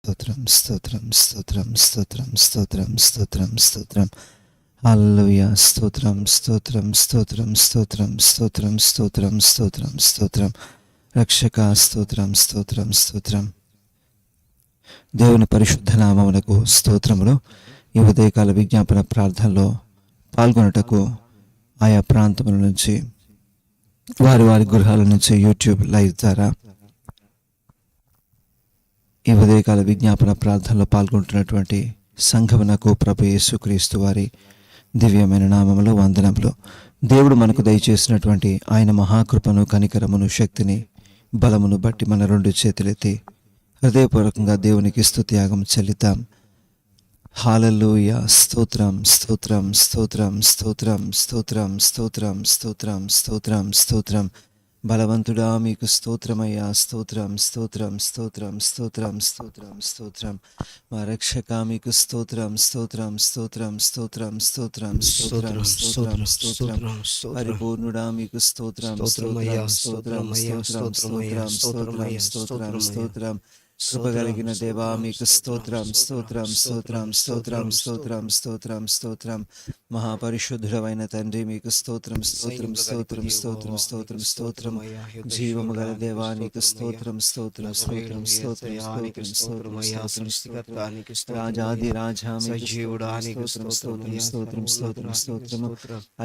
స్తోత్రం స్తోత్రం స్తోత్రం స్తోత్రం స్తోత్రం స్తోత్రం స్తోత్రం హల్లెలూయా స్తోత్రం స్తోత్రం స్తోత్రం స్తోత్రం స్తోత్రం స్తోత్రం స్తోత్రం స్తోత్రం రక్షక స్తోత్రం స్తోత్రం స్తోత్రం దేవుని పరిశుద్ధ నామమునకు స్తోత్రములు. ఈ ఉదయకాల విజ్ఞాపన ప్రార్థనలో పాల్గొనుటకు ఆయా ప్రాంతముల నుంచి వారి వారి గృహాల నుంచి యూట్యూబ్ లైవ్ ద్వారా ఈ ఉదయకాల విజ్ఞాపన ప్రార్థనలో పాల్గొంటున్నటువంటి సంఘమునకు ప్రభు యేసుక్రీస్తు వారి దివ్యమైన నామములో వందనములు. దేవుడు మనకు దయచేసినటువంటి ఆయన మహాకృపను, కనికరమును, శక్తిని, బలమును బట్టి మన రెండు చేతులెత్తి హృదయపూర్వకంగా దేవునికి స్తుతియాగం చెల్లిద్దాం. హల్లెలూయా స్తోత్రం స్తోత్రం స్తోత్రం స్తోత్రం స్తోత్రం స్తోత్రం స్తోత్రం స్తోత్రం స్తోత్రం బలవంతుడా మీకు స్తోత్రమయ్యా, స్తోత్రం స్తోత్రం స్తోత్రం స్తోత్రం స్తోత్రం స్తోత్రం మా రక్షక మీకు స్తోత్రం స్తోత్రం స్తోత్రం స్తోత్రం స్తోత్రం స్తోత్రం స్తోత్రం స్తోత్రం పరిపూర్ణుడా మీకు స్తోత్రం స్తోత్రం స్తోత్రం స్తోత్రం స్తోత్రం స్తోత్రం స్తోత్రం స్తోత్రం కృప కలిగిన దేవా మీకు స్తోత్రం స్తోత్రం స్తోత్రం స్తోత్రం స్తోత్రం స్తోత్రం స్తోత్రం మహాపరిశుద్ధుడైన తండ్రి మీకు స్తోత్రం స్తోత్రం స్తోత్రం స్తోత్రం స్తోత్రం స్తోత్రం జీవము గల దేవా నీకు స్తోత్రం స్తోత్రం స్తోత్రం స్తోత్రం స్తోత్రం స్తోత్రం స్తోత్రం రాజాది రాజా మీకు స్తోత్రం స్తోత్రం స్తోత్రం స్తోత్రం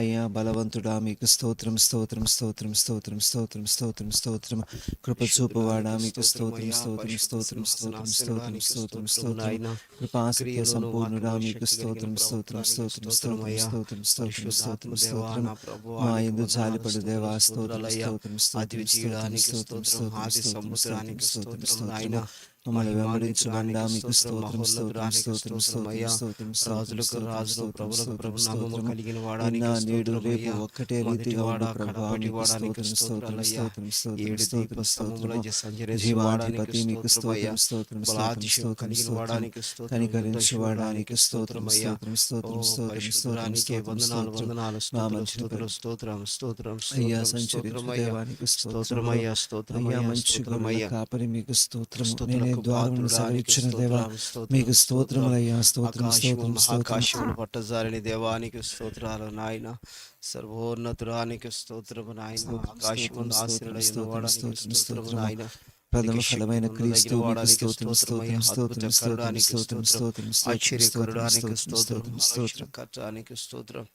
అయ్యా బలవంతుడా మీకు స్తోత్రం స్తోత్రం స్తోత్రం స్తోత్రం స్తోత్రం స్తోత్రం స్తోత్రం కృప చూపువాడా మీకు స్తోత్రం స్తోత్రం స్తోత్రం స్తోత్రం స్తోత్రం స్తోత్రం స్తోత్రం కృపాసక్తి సంపూర్ణుడా మీకు స్తోత్రం స్తోత్రం స్తోత్రం స్తోత్రం స్తోత్రం స్తోత్రం స్తోత్రం స్తోత్రం మా యందు జాలిపడు దేవా స్తోత్రం స్తోత్రం స్తోత్రం స్తోత్రం స్తోత్రం స్తోత్రం స్తోత్రం స్తోత్రం స్తోత్రం మమ్మల్ని వెంబడించు బండా మీకు స్తోత్రం స్తోత్రం స్తోత్రం స్తోత్రం స్తోత్రం రాజులకు రాజు ప్రభులకు ప్రభు నామము కలిగిన వాడానికి నేడు రేపు ఒక్కటే రీతిగా ఉండు ప్రభువా మీకు స్తోత్రం స్తోత్రం స్తోత్రం స్తోత్రం స్తోత్రం జీవాధిపతి మీకు స్తోత్రం స్తోత్రం స్తోత్రం స్తోత్రం కనికరించు వాడానికి స్తోత్రం స్తోత్రం స్తోత్రం స్తోత్రం స్తోత్రం వందనాలు స్తోత్రం స్తోత్రం అయ్యా సంచరించు దేవానికి స్తోత్రం అయ్యా స్తోత్రం అయ్యా మంచి కాపరి మీకు స్తోత్రం ద్వారమును సవరించిన దేవా మీకు స్తోత్రములయ్యా స్తోత్రం స్తోత్రం ఆకాశమును పట్టజాలని దేవానికి స్తోత్రాలు నాయన సర్వోన్నతురానికి స్తోత్రము నాయన ఆకాశమును ఆశీర్వదించిన వాడానికి స్తోత్రము నాయన ప్రథమ ఫలమైన క్రీస్తు మీకు స్తోత్రం స్తోత్రం స్తోత్రం స్తోత్రం స్తోత్రం స్తోత్రం ఆశ్చర్యకరుడానికి స్తోత్రం స్తోత్రం కర్తానికి స్తోత్రం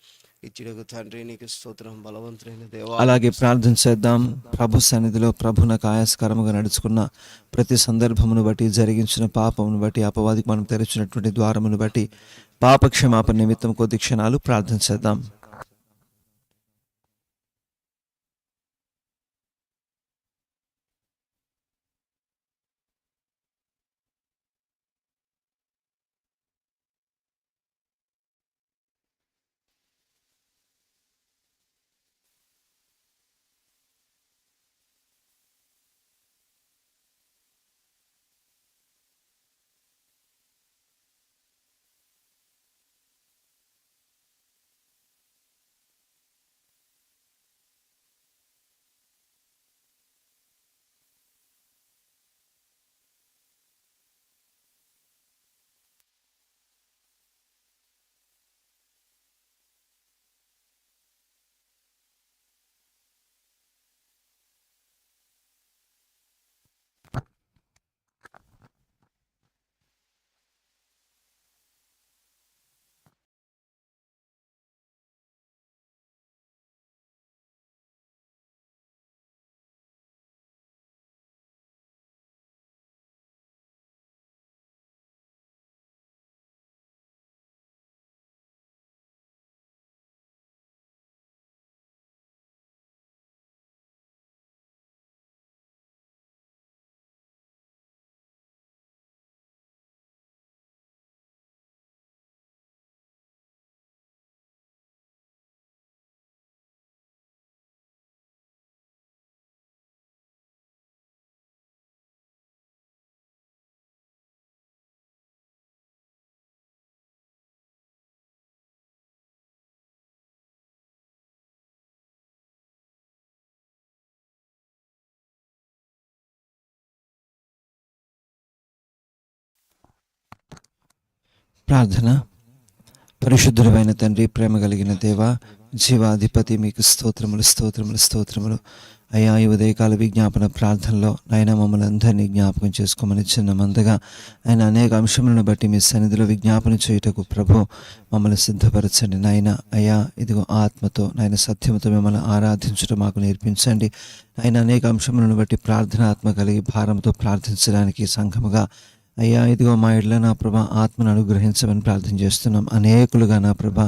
ఇచ్చిడకు తండ్రి నీకు స్తోత్రం బలవంతుడైన దేవా. అలాగే ప్రార్థన చేద్దాం. ప్రభు సన్నిధిలో ప్రభునకు ఆయాస్కరముగా నడుచుకున్న ప్రతి సందర్భమును బట్టి, జరిగించిన పాపమును బట్టి, అపవాదికి మనం తెరిచినటువంటి ద్వారమును బట్టి పాప క్షమాపణ నిమిత్తం కొద్ది క్షణాలు ప్రార్థన చేద్దాం. ప్రార్థన. పరిశుద్ధుడైన తండ్రి, ప్రేమ కలిగిన దేవ, జీవాధిపతి, మీకు స్తోత్రములు స్తోత్రములు స్తోత్రములు. అయ్యా, ఈ ఉదయకాల విజ్ఞాపన ప్రార్థనలో నాయన మమ్మల్ని అందరినీ జ్ఞాపకం చేసుకోమని చిన్న మందగా ఆయన అనేక అంశములను బట్టి మీ సన్నిధిలో విజ్ఞాపన చేయుటకు ప్రభు మమ్మల్ని సిద్ధపరచండి నాయన. అయ్యా, ఇదిగో ఆత్మతో నాయన సత్యముతో మిమ్మల్ని ఆరాధించడం మాకు నేర్పించండి. ఆయన అనేక అంశములను బట్టి ప్రార్థనాత్మ కలిగి భారంతో ప్రార్థించడానికి సంఘముగా అయ్యా, ఇదిగో మా ఇళ్ళ నా ప్రభా ఆత్మను అనుగ్రహించమని ప్రార్థన చేస్తున్నాం. అనేకులుగా నా ప్రభా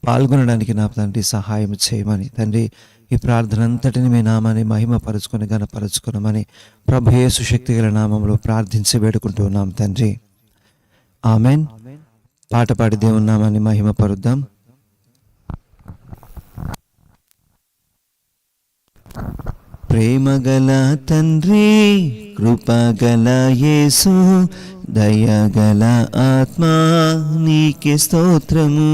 పాల్గొనడానికి నా తండ్రి సహాయం చేయమని తండ్రి, ఈ ప్రార్థన అంతటిని మీ నామాన్ని మహిమపరుచుకొని ఘనపరుచుకున్నామని ప్రభు యేసు శక్తిగల నామంలో ప్రార్థించి వేడుకుంటూ ఉన్నాం తండ్రి. ఆమెన్. పాట పాడి దేవుని నామాన్ని మహిమపరుద్దాం. ప్రేమగల తండ్రి, కృపగల యేసు, దయగల ఆత్మా నీకే స్తోత్రము.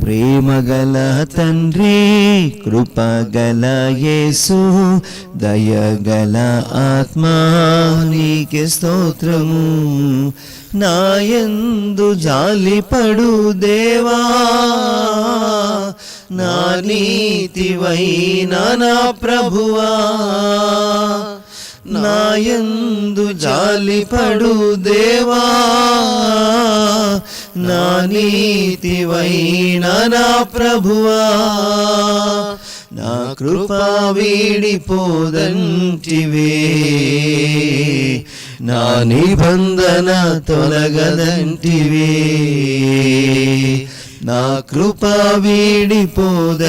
ప్రేమగల తండ్రి, కృపగల యేసు, దయగల ఆత్మా నీకే స్తోత్రము. నాయందు జాలిపడు దేవా, నా నీతివైన నా ప్రభువా, నాయందు జాలిపడు దేవా, నా నీతివైన నా ప్రభువా. నా కృపా వీడిపోదంటివే, నా నిబంధన తొలగదంటివే. నా కృపా వీడిపోదంటివే,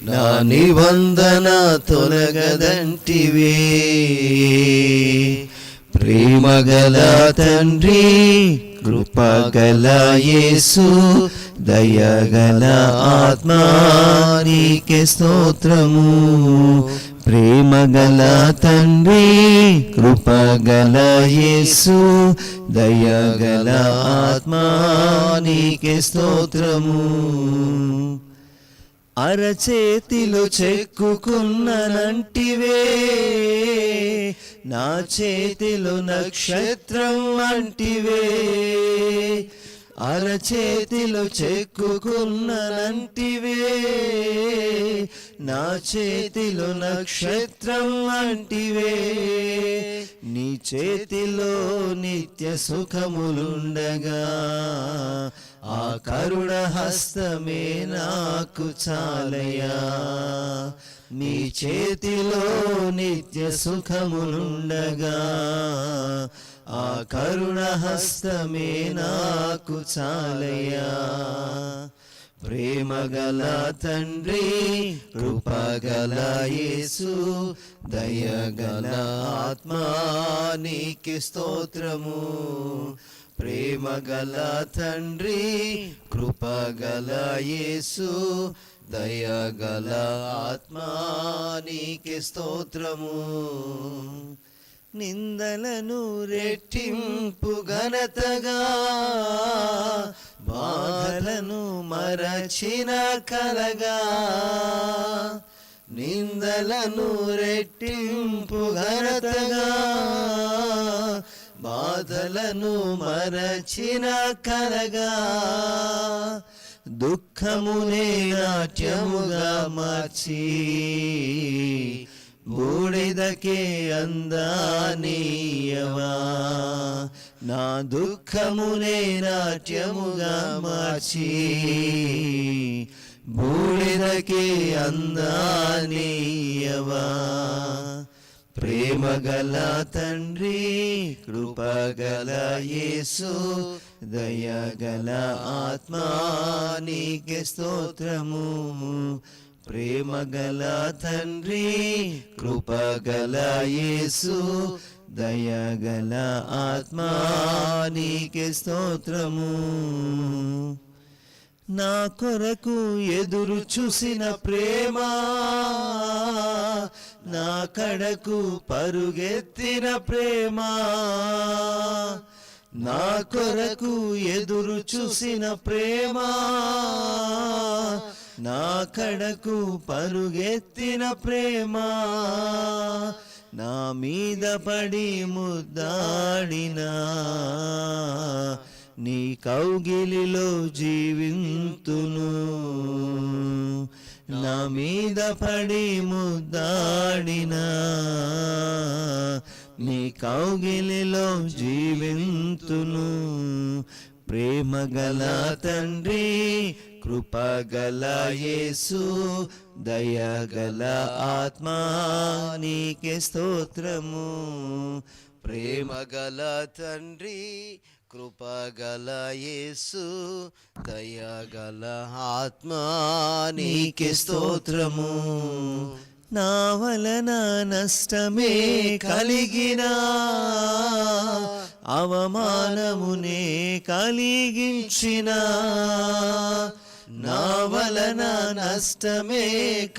నా నిబంధన తొలగదంటివే. ప్రేమగల తండ్రి, కృపగల యేసు, దయగల ఆత్మా నీకే స్తోత్రము. ప్రేమగల తండ్రి, కృపగల యేసు, దయగల ఆత్మా నీకే స్తోత్రము. అరచేతిలో చెక్కుకున్ననంటివే, నా చేతిలో నక్షత్రం అంటివే. అరచేతిలో చెక్కుకున్ననంటివే, నా చేతిలో నక్షత్రం అంటివే. నీ చేతిలో నిత్య సుఖములుండగా, ఆ కరుణ హస్తమే నాకు చాలయా. నీ చేతిలో నిత్య సుఖములుండగా, ఆ కరుణ హస్తమే నాకు చాలయా. ప్రేమగల తండ్రి, కృపగల యేసు, దయగల ఆత్మా నీకే స్తోత్రము. ప్రేమగల తండ్రి, కృపగల యేసు, దయగల ఆత్మా నీకే స్తోత్రము. నిందలను రెట్టింపు ఘనతగా, బాధలను మరచిన కలగా. నిందలను రెట్టింపు ఘనతగా, బాధలను మరచిన కలగా. దుఃఖమునే నాట్యముగా మార్చి, బూడిదకే అందానీయవా. నా దుఃఖమునే నాట్యముగా మార్చి, బూడిదకే అందానీయవా. ప్రేమగల తండ్రి, కృపగల యేసు, దయగల ఆత్మా నీకే స్తోత్రము. ప్రేమగల తండ్రి, కృపగల యేసు, దయగల ఆత్మా నీకే స్తోత్రము. నా కొరకు ఎదురు చూసిన ప్రేమ, నా కడకు పరుగెత్తిన ప్రేమ. నా కొరకు ఎదురు చూసిన ప్రేమ, నా కడకు పరుగెత్తిన ప్రేమ. నా మీద పడి ముద్దాడినా నీ కౌగిలిలో జీవింతును. నా మీద పడి ముద్దాడినా నీ కౌగిలిలో జీవింతును. ప్రేమగల తండ్రి, కృపగల యేసు, దయగల ఆత్మా నీకే స్తోత్రము. ప్రేమగల తండ్రి, కృపగల యేసు, దయగల ఆత్మా నీకే స్తోత్రము. నా వలన నష్టమే కలిగినా అవమానమునే కలిగించిన, నా వలన నష్టమే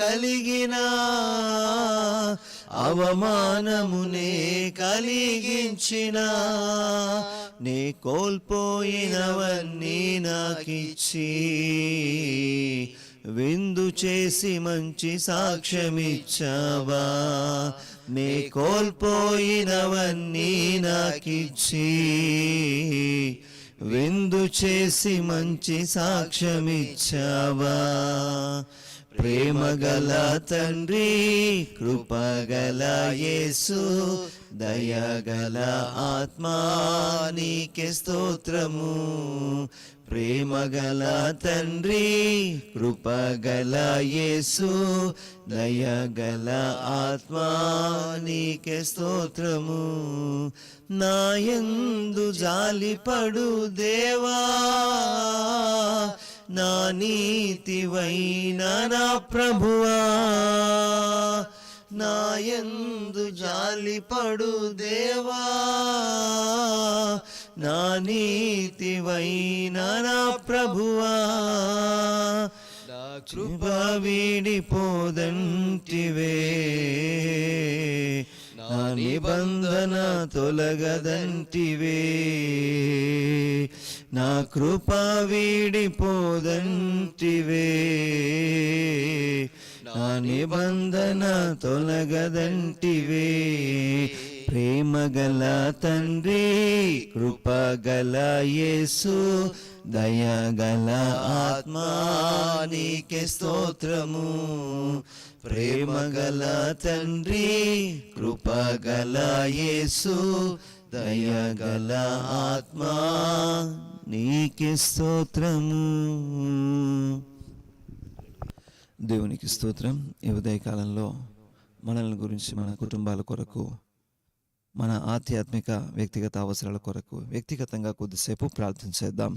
కలిగిన అవమానమునే కలిగించిన, నే కోల్పోయినవన్నీ నాకిచ్చి విందు చేసి మంచి సాక్ష్యమిచ్చావా. నే కోల్పోయినవన్నీ నాకిచ్చి విందు చేసి మంచి సాక్ష్యమిచ్చావా. ప్రేమగల తండ్రి, కృపగల యేసు, దయగల ఆత్మా నీకే స్తోత్రము. ప్రేమగల తండ్రి, కృపగల యేసు, దయగల ఆత్మా నీకే స్తోత్రము. నాయందు జాలిపడు దేవా, నా నీతివైన నా ప్రభువా. నాయందు జాలిపడు దేవా, నా నీతివైన నా ప్రభువా. నా కృప వీడిపోదంటివే, నా నిబంధన తొలగదంటివే. నా కృప వీడిపోదంటివే, నా నిబంధన తొలగదంటివే. ప్రేమగల తండ్రి, కృపగల యేసు, దయగల ఆత్మా నీకే స్తోత్రము. ప్రేమగల తండ్రి, కృపగల యేసు, దయగల ఆత్మా నీకే స్తోత్రము. దేవునికి స్తోత్రం. ఈ ఉదయకాలంలో మనల్ని గురించి, మన కుటుంబాల కొరకు, మన ఆధ్యాత్మిక వ్యక్తిగత అవసరాల కొరకు వ్యక్తిగతంగా కొద్దిసేపు ప్రార్థన చేద్దాం.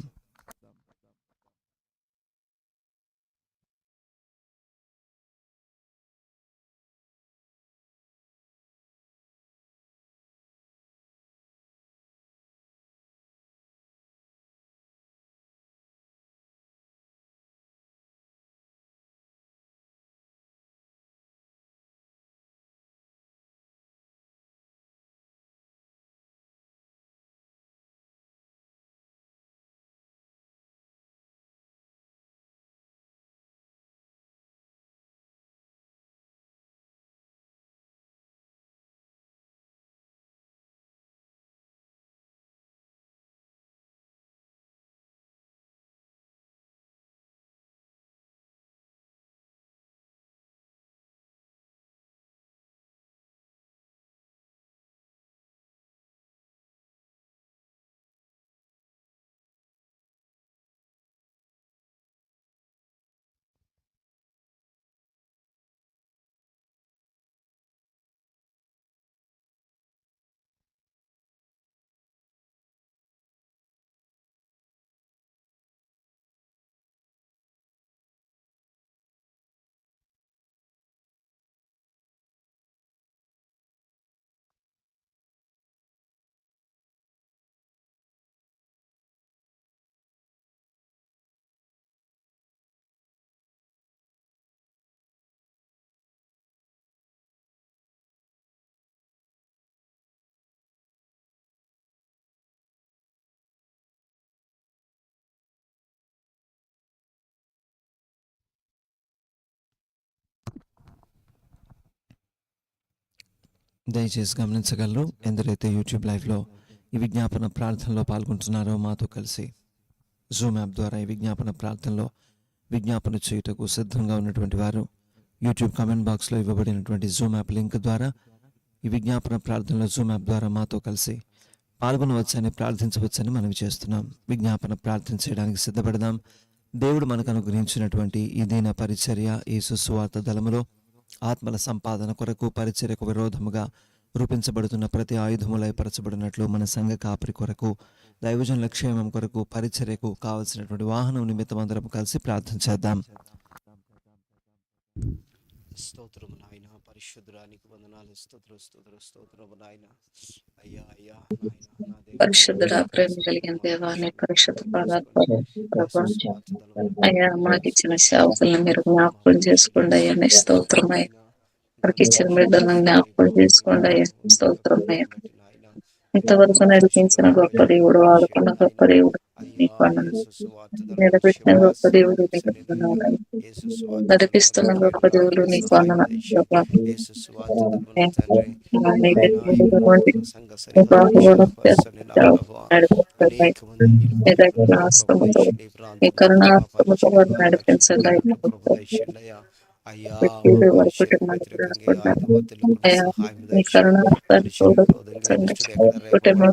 దయచేసి గమనించగలరు, ఎందరైతే యూట్యూబ్ లైవ్లో ఈ విజ్ఞాపన ప్రార్థనలో పాల్గొంటున్నారో మాతో కలిసి జూమ్ యాప్ ద్వారా ఈ విజ్ఞాపన ప్రార్థనలో విజ్ఞాపన చేయుటకు సిద్ధంగా ఉన్నటువంటి వారు యూట్యూబ్ కామెంట్ బాక్స్లో ఇవ్వబడినటువంటి జూమ్ యాప్ లింక్ ద్వారా ఈ విజ్ఞాపన ప్రార్థనలో జూమ్ యాప్ ద్వారా మాతో కలిసి పాల్గొనవచ్చని, ప్రార్థించవచ్చని మనవి చేస్తున్నాం. విజ్ఞాపన ప్రార్థన చేయడానికి సిద్ధపడదాం. దేవుడు మనకు అనుగ్రహించినటువంటి ఈ దీన పరిచర్య యేసు సువార్త దళములో ఆత్మల సంపాదన కొరకు, పరిచర్యకు విరోధముగా రూపించబడుతున్న ప్రతి ఆయుధము లయపరచబడినట్లు మన సంఘ కాపరి కొరకు, దైవజనుల క్షేమం కొరకు, పరిచర్యకు కావలసినటువంటి వాహనం నిమిత్తం అందరం కలిసి ప్రార్థన చేద్దాం. స్తోత్రము నాయన, పరిశుద్ధురానికి వందనాలు. స్తోత్రము నాయన. అయ్యా అయ్యా నాయన, పరిశుద్ధుడా, ప్రేమ కలిగిన దేవాన్ని పరిశుద్ధ పాదాలు అయ్యా, మాకు ఇచ్చిన సేవకులను మీరు జ్ఞాపకం చేసుకోండి అయ్యా. నీ స్తోత్రమయ్య. మనకి ఇచ్చిన బిడ్డలను జ్ఞాపకం చేసుకోండి అయ్యా. స్తోత్రమయ్య. ఇంతవరకు నడిపించిన గొప్ప దేవుడు, ఆడుకున్న గొప్ప దేవుడు నీకు అన్నది, నిలబెట్టిన గొప్ప దేవుడు నీకు అన్నది, నడిపిస్తున్న గొప్ప దేవుడు నీకు అన్నది. మీ కరుణాస్తముతో వారు నడిపించండి అయ్యా. వారి కుటుంబానికి అయ్యా, మీ కరుణాస్తాన్ని చూడండి. కుటుంబం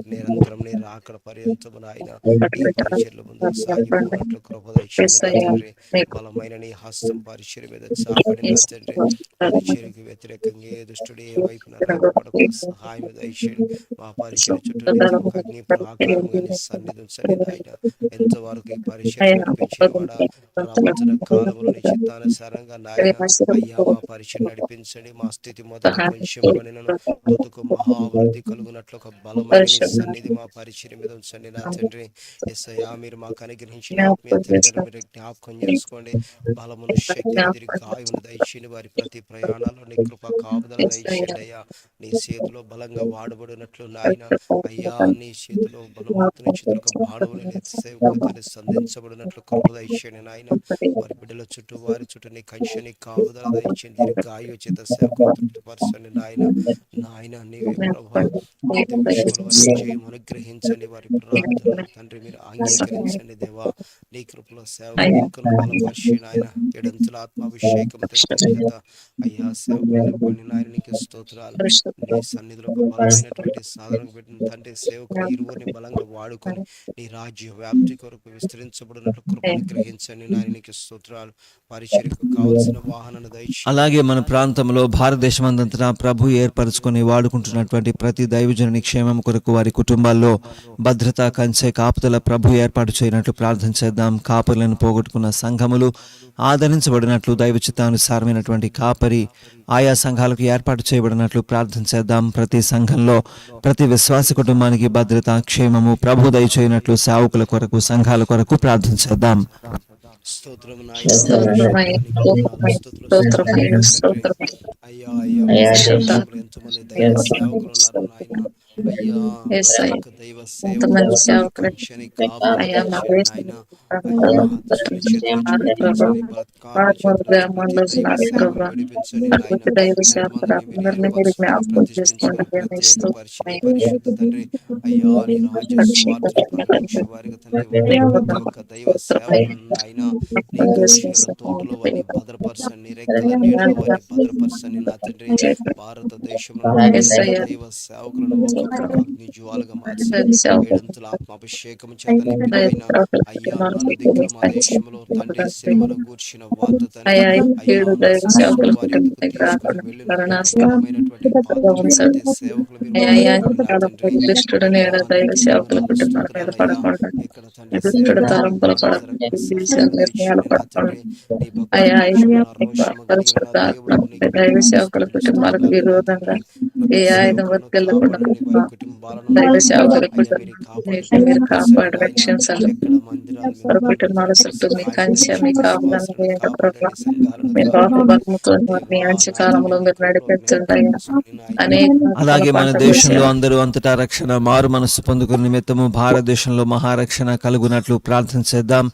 నిరంతరం అక్కడ పర్యంతము నాయన సాగిపోయినట్లు బలమైన నీ హస్తం పరిచర్య మీద చాపడిన తండ్రి. పరిచర్యకు వ్యతిరేకంగా ఏ దుష్టుడు ఏ వైపున రాకపడకుండా సహాయం దయచేయండి. మా పరిచర్య చుట్టూ అగ్ని ప్రాకారంగా సన్నిధించండి నాయన. ఎంతవరకు ఈ పరిచర్య నడిపించిన వాడ రాబోతున్న కాలంలో నీ చిత్తానుసారంగా నాయన అయ్యా మా పరిచర్య నడిపించండి. మా స్థితి మొదటి కొంచెం పనిలను తుదుకు మహావృద్ధి కలుగునట్లు ఒక బలమైన నీ సన్నిధి మా పరిచర్య మీద ఉంచండి నా తండ్రి. యేసయ్యా, మీరు మాకు అనుగ్రహించిన ఆత్మీయతను మీరు జ్ఞాపకం చేసుకోండి. బలమును, శక్తిని, దీర్ఘాయువును దయచేయండి. వారి ప్రతి ప్రయాణాల్లో నీ కృప కాపుదల దయచేయండి అయ్యా. నీ చేతిలో బలంగా వాడబడినట్లు నాయన అయ్యా, నీ చేతిలో బలవంతుని చేతులకు వాడబడిన సేవకులతో సంధించబడినట్లు కృప దయచేయండి నాయన. వారి బిడ్డల చుట్టూ, వారి చుట్టూ నీ కంచెని కాపుదల దయచేయండి. దీర్ఘాయువు చేత సేవకులు తృప్తిపరచండి నాయన. నాయన నీవే ప్రభా ప్రతి విషయంలో వారికి జయం అనుగ్రహించండి. వారి ప్రార్థన తండ్రి మీరు అంగీకరించండి దేవా. నీ కృపలో సేవకులను బలపరిచి నాయన ఎడంతుల ఆత్మాభిషేకం చేత అయ్యా సేవకులు నింపండి నాయన. నీకు స్తోత్రాలు. నీ సన్నిధిలో ఒక బలమైనటువంటి సాధన పెట్టిన తండ్రి, సేవకులు ఇరువురిని బలంగా వాడుకొని నీ రాజ్య వ్యాప్తి కొరకు విస్తరించబడినట్లు కృపను గ్రహించండి నాయన. నీకు స్తోత్రాలు. పరిచర్యకు కావలసిన వాహనాన్ని దయచేయండి. అలాగే మన ప్రాంతంలో భారతదేశమందంతటా ప్రభు ఏర్పరచుకొని వాడుకుంటున్నటువంటి ప్రతి దైవజనుని క్షేమం కొరకు, వారి కుటుంబాల్లో భద్రత, కంచె, కాపుదల ప్రభు ఏర్పాటు చేయనట్లు ప్రార్థన చేద్దాం. కాపరులను పోగొట్టుకున్న సంఘములు ఆదరించబడినట్లు, దైవ చిత్తానుసారమైనటువంటి కాపరి ఆయా సంఘాలకు ఏర్పాటు చేయబడినట్లు ప్రార్థన చేద్దాం. ప్రతి సంఘంలో ప్రతి విశ్వాస కుటుంబానికి భద్రత, క్షేమము ప్రభు దయచేయనట్లు సేవకుల కొరకు, సంఘాల కొరకు ప్రార్థన చేద్దాం. అయ్యా అయ్యా ఎంతమంది దైవ సేవకులు ఉన్నారు నాయన. అయ్యా దైవ సేవకులు పరిశుద్ధ తండ్రి అయ్యా నీ రాజ్య స్వార్థను ప్రకటించే వారికి తండ్రి దైవ సేవకులు నాయన నీ గర్భశీల తోటలో వారిని భద్రపరచండి, రెక్కల నీడలో వారిని భద్రపరచండి నా తండ్రి. భారతదేశంలో దైవ సేవకులను అగ్ని జ్వాలగా మార్చి ఏడంతుల ఆత్మాభిషేకం చేత నింపిన అయ్యా నన్ను దిక్కుల మా దేశంలో తండ్రి సినిమను గూర్చిన వార్త తండ్రి అయ్యా వారి ఎందుకు తీసుకుని వెళ్ళిన బలమైనటువంటి పాత్రలు సేవకులు ఇక్కడ తండ్రి దైవ సేవకుల కుటుంబాలకు విరోధంగా ఏ ఆయుధం వరకు వెళ్ళకుండా కాపాడండి, వారి కుటుంబాలను దైవ సేవకుల అయ్యా కుటుంబం మీరు కాపాడండి, మీరు భద్రపరచండి కాపాడు నాయన. రక్షించండి. ఎక్కడ మందిరాలు మీరు వారి కుటుంబాల చుట్టూ మీ సహాయం కంచె మీ దయచేయండి, కాపుదలను విశ్వాసులను వేయండి ప్రభా. కాపాడండి, సంఘాలను మీ కాపాడండి బాహుబలముతో వారిని దేవా. అంచె నా కాలంలో తండ్రి మీరు కృపలో జ్ఞాపకం నడిపెత్తుండగా చేసుకోండి నాయన. అనేక అలాగే మన పంట దేశంలో వేసే అందరూ అంతటా రక్షణ మారు మనస్సు పొందుకుని నిమిత్తము భారతదేశంలో మహారక్షణ కలుగునట్లు ప్రార్థన చేద్దాం.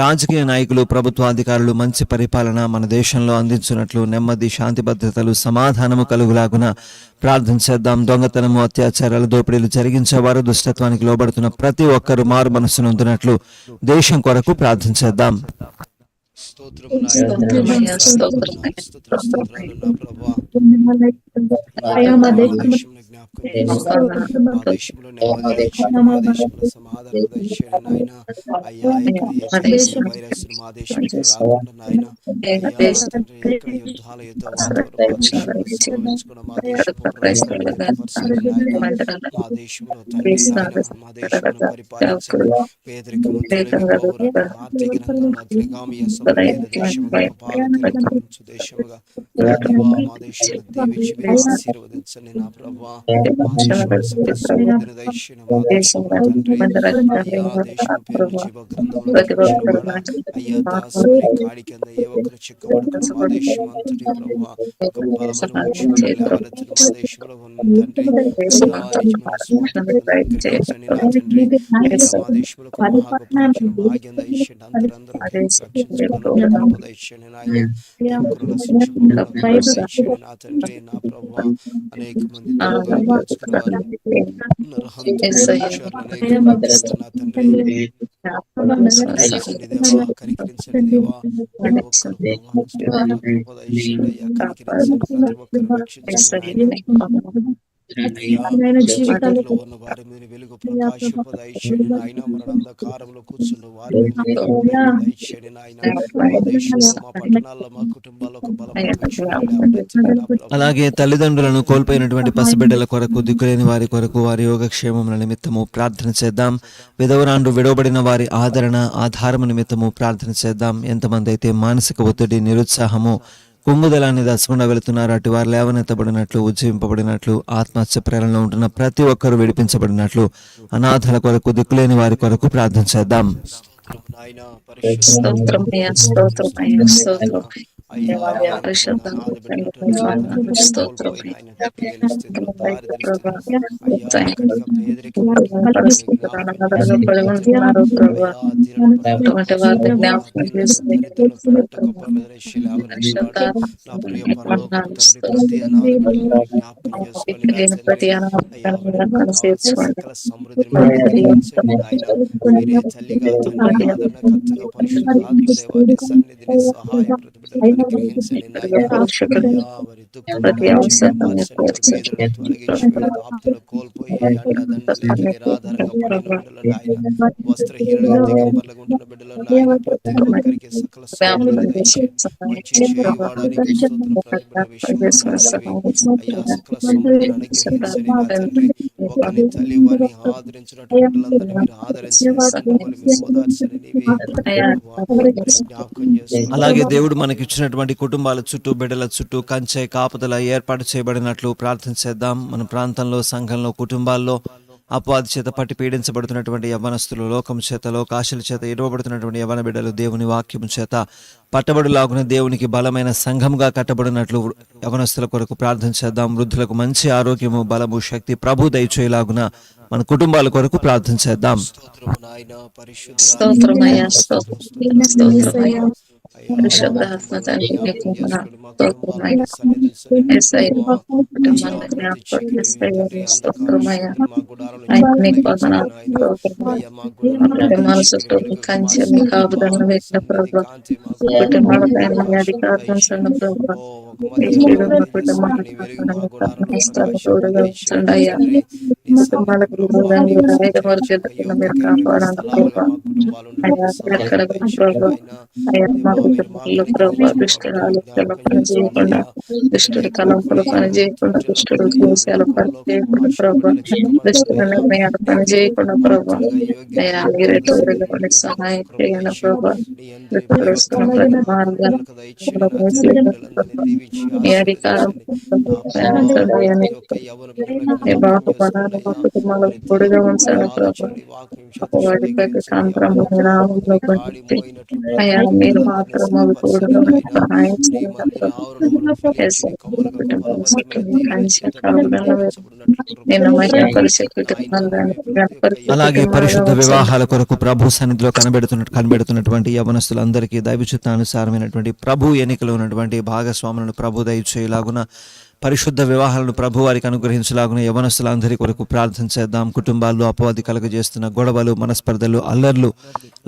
రాజకీయ నాయకులు, ప్రభుత్వాధికారులు మంచి పరిపాలన మన దేశంలో అందించున్నట్లు, నెమ్మది, శాంతి భద్రతలు, సమాధానము కలుగులాగున ప్రార్థన చేద్దాం. దొంగతనము, అత్యాచారాలు, దోపిడీలు జరిగించేవారు, దుష్టత్వానికి లోబడుతున్న ప్రతి ఒక్కరూ మారు మనస్సు నొందినట్లు దేశం కొరకు ప్రార్థన చేద్దాం. స్తోత్రము నాయన. స్తోత్రమయ్యా, స్తోత్రాలు, స్తోత్రమయ్యా, స్తోత్రాలు నా ప్రభా. అయ్యా మా మా దేశం దేశంలో జ్ఞాపకం చేసుకోండి. మా దేశంలో నెమ్మది దయచేయండి, మా దేశంలో సమాధానం దయచేయండి నాయన. అయ్యా ఎక్కడ ఏ దేశం వైరస్ మా దేశానికి రాకుండా నాయన. అయ్యా తండ్రి ఎక్కడ యుద్ధాల వాతావరణం మా దేశంలో సంభవించకుండా మా దేశపు ప్రజలను బలపరచండి నాయన. మా దేశంలో తండ్రి నాయన మా దేశంలో పరిపాలించండి. పేదరికము తొలగిపోవునట్లు, ఆర్థిక రంగంలో అగ్రగామి సమృద్ధైన దేశముగా, పాలతీరుంచు దేశముగా మా దేశంలో దీవించి మీరు ఆశీర్వదించండి నా ప్రభా. మా దేశంలో సకల సమృద్ధిని దయచేయండి మా దేశంలో తండ్రి. అయ్యా దేశం పేరు జీవ గ్రంథంలో లిఖించబడా. అయ్యా దాసుని కాడి కింద ఏ ఒక్కరు చిక్కబడకుండా మా దేశం అంతటి ప్రభా ఒక బలమైన వృక్షములు లేవనెత్తిన మా దేశంలో ఉన్న తండ్రి. అయ్యా నిజమైన స్వాతంత్రం అనుగ్రహించండి నా తండ్రి. అయ్యా మా దేశంలో ఒక మహా గొప్ప రక్షణ భాగ్యం దయచేయండి. అందరూ రక్షించుకున్న కృప దయచేయండి నాయన. ఒక్కరు రక్షించుకోకుండా కృప దయచేయండి నా తండ్రి నా ప్రభా. అనేక మంది దొంగలు దోచుకున్న వారు, నరహంతకులు, వ్యభిచారులు అనేక మంది ఉన్నారు నా తండ్రి. కనికరించండి దేవా, కనికరించండి దేవా. ప్రతి ఒక్కరు ప్రభా స్తోత్రం, కృప దయచేయండి అయ్యా. కనికరించండి, ప్రతి ఒక్కరు రక్షించండి నాయన. అయ్యా చీకటిలో ఉన్న వారి మీద వెలుగు ప్రకాశింప దయచేయండి నాయన. మరణంధకారంలో కూర్చున్న వారి మీద వెలుగు దయచేయండి నాయన. మా దేశంలో, మా పట్టణాల్లో, మా కుటుంబాల్లో ఒక బలమైన వృక్షాలు లేవనెత్తండి నా ప్రభు. అలాగే తల్లిదండ్రులను కోల్పోయినటువంటి పసిబిడ్డల కొరకు, దిక్కులేని వారి కొరకు, వారి యోగక్షేమముల నిమిత్తము ప్రార్థన చేద్దాం. విధవరాండ్రు, విడవబడిన వారి ఆదరణ, ఆధారము నిమిత్తము ప్రార్థన చేద్దాం. ఎంతమంది అయితే మానసిక ఒత్తిడి, నిరుత్సాహము, కుంగుదలాన్ని దశకుండా వెళుతున్నారు, అటు వారు లేవనెత్తబడినట్లు, ఉజ్జీవింపబడినట్లు, ఆత్మహత్య ప్రేరణలో ఉంటున్న ప్రతి ఒక్కరూ విడిపించబడినట్లు, అనాథల కొరకు, దిక్కులేని వారి కొరకు ప్రార్థన చేద్దాం. నాయన పరిశుద్ధ స్తోత్రమయ్యా, స్తోత్రమయ్యా, స్తోత్రం. అయ్యా పరిశుద్ధ స్తోత్రం. కోల్పోయిన తప్పిన స్థితిలో దారిద్ర్య అయ్యా తండ్రి, కనుక పేదరికం పరిస్థితులను ఆధారపడి ఉంటున్నారు ప్రభా. అటువంటి వారిని జ్ఞాపకం చేసి నా ప్రియ పరలోక తండ్రి, ప్రతి అనాథ బిడ్డలను జ్ఞాపకం చేసుకొని నా లేని ప్రతి తండ్రి. అయ్యా వారికి కావాల్సిన సకల సమృద్ధిని మీరు అనుగ్రహించండి నాయన. మీరే తల్లిగా, తండ్రి, ఆదరణకర్తగా, పరిశుద్ధాత్మ దేవాన్ని సన్నిధిని సహాయ ప్రతిబిడ్డలు అనుగ్రహించండి నాయన. అయ్యా వారి ప్రతి అవసరాన్ని తీర్చండి. వేదనలు తొలగించి వివిధ ఆప్తులు కోల్పోయి అండదండలేక నిరాధారంగా పడిన బిడ్డలు నాయన. వస్త్రహీనులుగా దిగంబర్లుగా ఉంటున్న బిడ్డలు నాయన. ప్రతి ఒక్కరికి సకల సమృద్ధిని దయచేయండి. మంచి చేయవాడానికి స్తోత్రం. ప్రతి బిడ్డ విషయంలో నా తండ్రి అయ్యా సకల సమృద్ధిని అనుగ్రహించండి నా తండ్రి. ఒకరిని తల్లి వారిని ఆదరించినట్టు బిడ్డలందరినీ మీరు ఆదరించండి. సంఘములు మీరు ఓదార్చండి. నీవే జ్ఞాపకం చేసుకుని అలాగే దేవుడు మనకి ఇచ్చినటువంటి కుటుంబాల చుట్టూ, బిడ్డల చుట్టూ కంచె కాపుదల ఏర్పాటు చేయబడినట్లు ప్రార్థన చేద్దాం. మన ప్రాంతంలో, సంఘంలో, కుటుంబాల్లో అపవాది చేత పట్టి పీడించబడుతున్నటువంటి యవ్వనస్తులు, లోకం చేత, లోకాశల చేత ఇడవబడుతున్నటువంటి యవ్వన బిడ్డలు దేవుని వాక్యము చేత పట్టబడులాగున దేవునికి బలమైన సంఘముగా కట్టబడినట్లు యవ్వనస్తుల కొరకు ప్రార్థన చేద్దాం. వృద్ధులకు మంచి ఆరోగ్యము, బలము, శక్తి ప్రభు దయచేయలాగున మన కుటుంబాల కొరకు ప్రార్థన చేద్దాం. స్తోత్రమయ్యా, స్తోత్రమయ్యా. పరిశుద్ధాత్మ తండ్రి, నీకు స్తోత్రమయ్యా. యేసయ్య, కుటుంబాన్ని జ్ఞాపకం చేస్తాయ్యా, స్తోత్రమయ్యా. ఆయన నీకు వందనాలు, స్తోత్రమయ్యా. కుటుంబాల చుట్టూ మీ కంచె, మీ కాపుదలను వేసిన ప్రభు, కుటుంబాలపైన మీ అధికారం సన్న ప్రభు, మా కుటుంబాలను తోడుగా ఉంచండియ్యా. కుటుంబాలకు విరోధంగా ఐదమరు చేతులను మీరు కాపాడాలి ప్రభు. అయ్యా ఎక్కడ ప్రభు, అయ్యా మా మీరు మా ప్రభా కనికరించండి, మా దుష్టుల బిడ్డలను ఆలోచనలు జ్ఞాపకం పని చేసుకోండి చేయకుండా అయ్యా. దుష్టుడి అనేక తలంపులు పని చేయకుండా దుష్టుడు ఉద్దేశాలు పని చేయకుండా ప్రభా దుష్టుల నిర్ణయాలు పని చేయకుండా ప్రభా అయ్యా మీరు సహాయం చేయండి ప్రభా దుష్టుడు వస్తున్న ప్రతి మార్గాన్ని మీ అధికారం ప్రతి ఒక్క యవ్వన బిడ్డలకి మీ జ్ఞాపకం చేసుకోండి బాహుబలాన్ని మా అయ్యా. కుటుంబాలకు ప్రతి తోడుగా ఒక్కరు కూడా ఉంచండి ప్రభా ఆలోచనలు వాక్యం చేత వాడి ప్రతి శుద్ధీకరించండి తంత్రం యవ్వన నామంలో గాడి పండితే మోయినట్లు ప్రతి అయ్యా ఒక్క మీరు బిడ్డలందరినీ మాత్రం మాకు సిద్ధపరచండి తోడుగా ఉండి నాయన. సహాయం నీ చేయండి మందిర ప్రభా. ఆవరణములు ఫలించి నీ కొమ్మలుగా కుటుంబం ఫలభరితమైన చుట్టూ తీగల కంచె చేత కావడంలో నడిపించబడినట్లు కృప నేను మహిళ చూపించండి పరిషత్ నాయన. కుటుంబాలను ప్రతి ఒక్క పరిస్థితి అలాగే కుటుంబాలుగా పరిశుద్ధ ఉంచండి వివాహాల కొరకు ప్రభు సన్నిధిలో కనబెడుతున్నటువంటి యవనస్తులందరికీ దైవచిత్తానుసారమైనటువంటి ప్రభు ఎన్నికలో ఉన్నటువంటి భాగస్వాములను ప్రభు దయచేయలాగున పరిశుద్ధ వివాహాలను ప్రభు వారికి అనుగ్రహించలాగున యవనస్తులందరి కొరకు ప్రార్థన చేద్దాం. కుటుంబాల్లో అపవాది కలుగజేస్తున్న గొడవలు, మనస్పర్ధలు, అల్లర్లు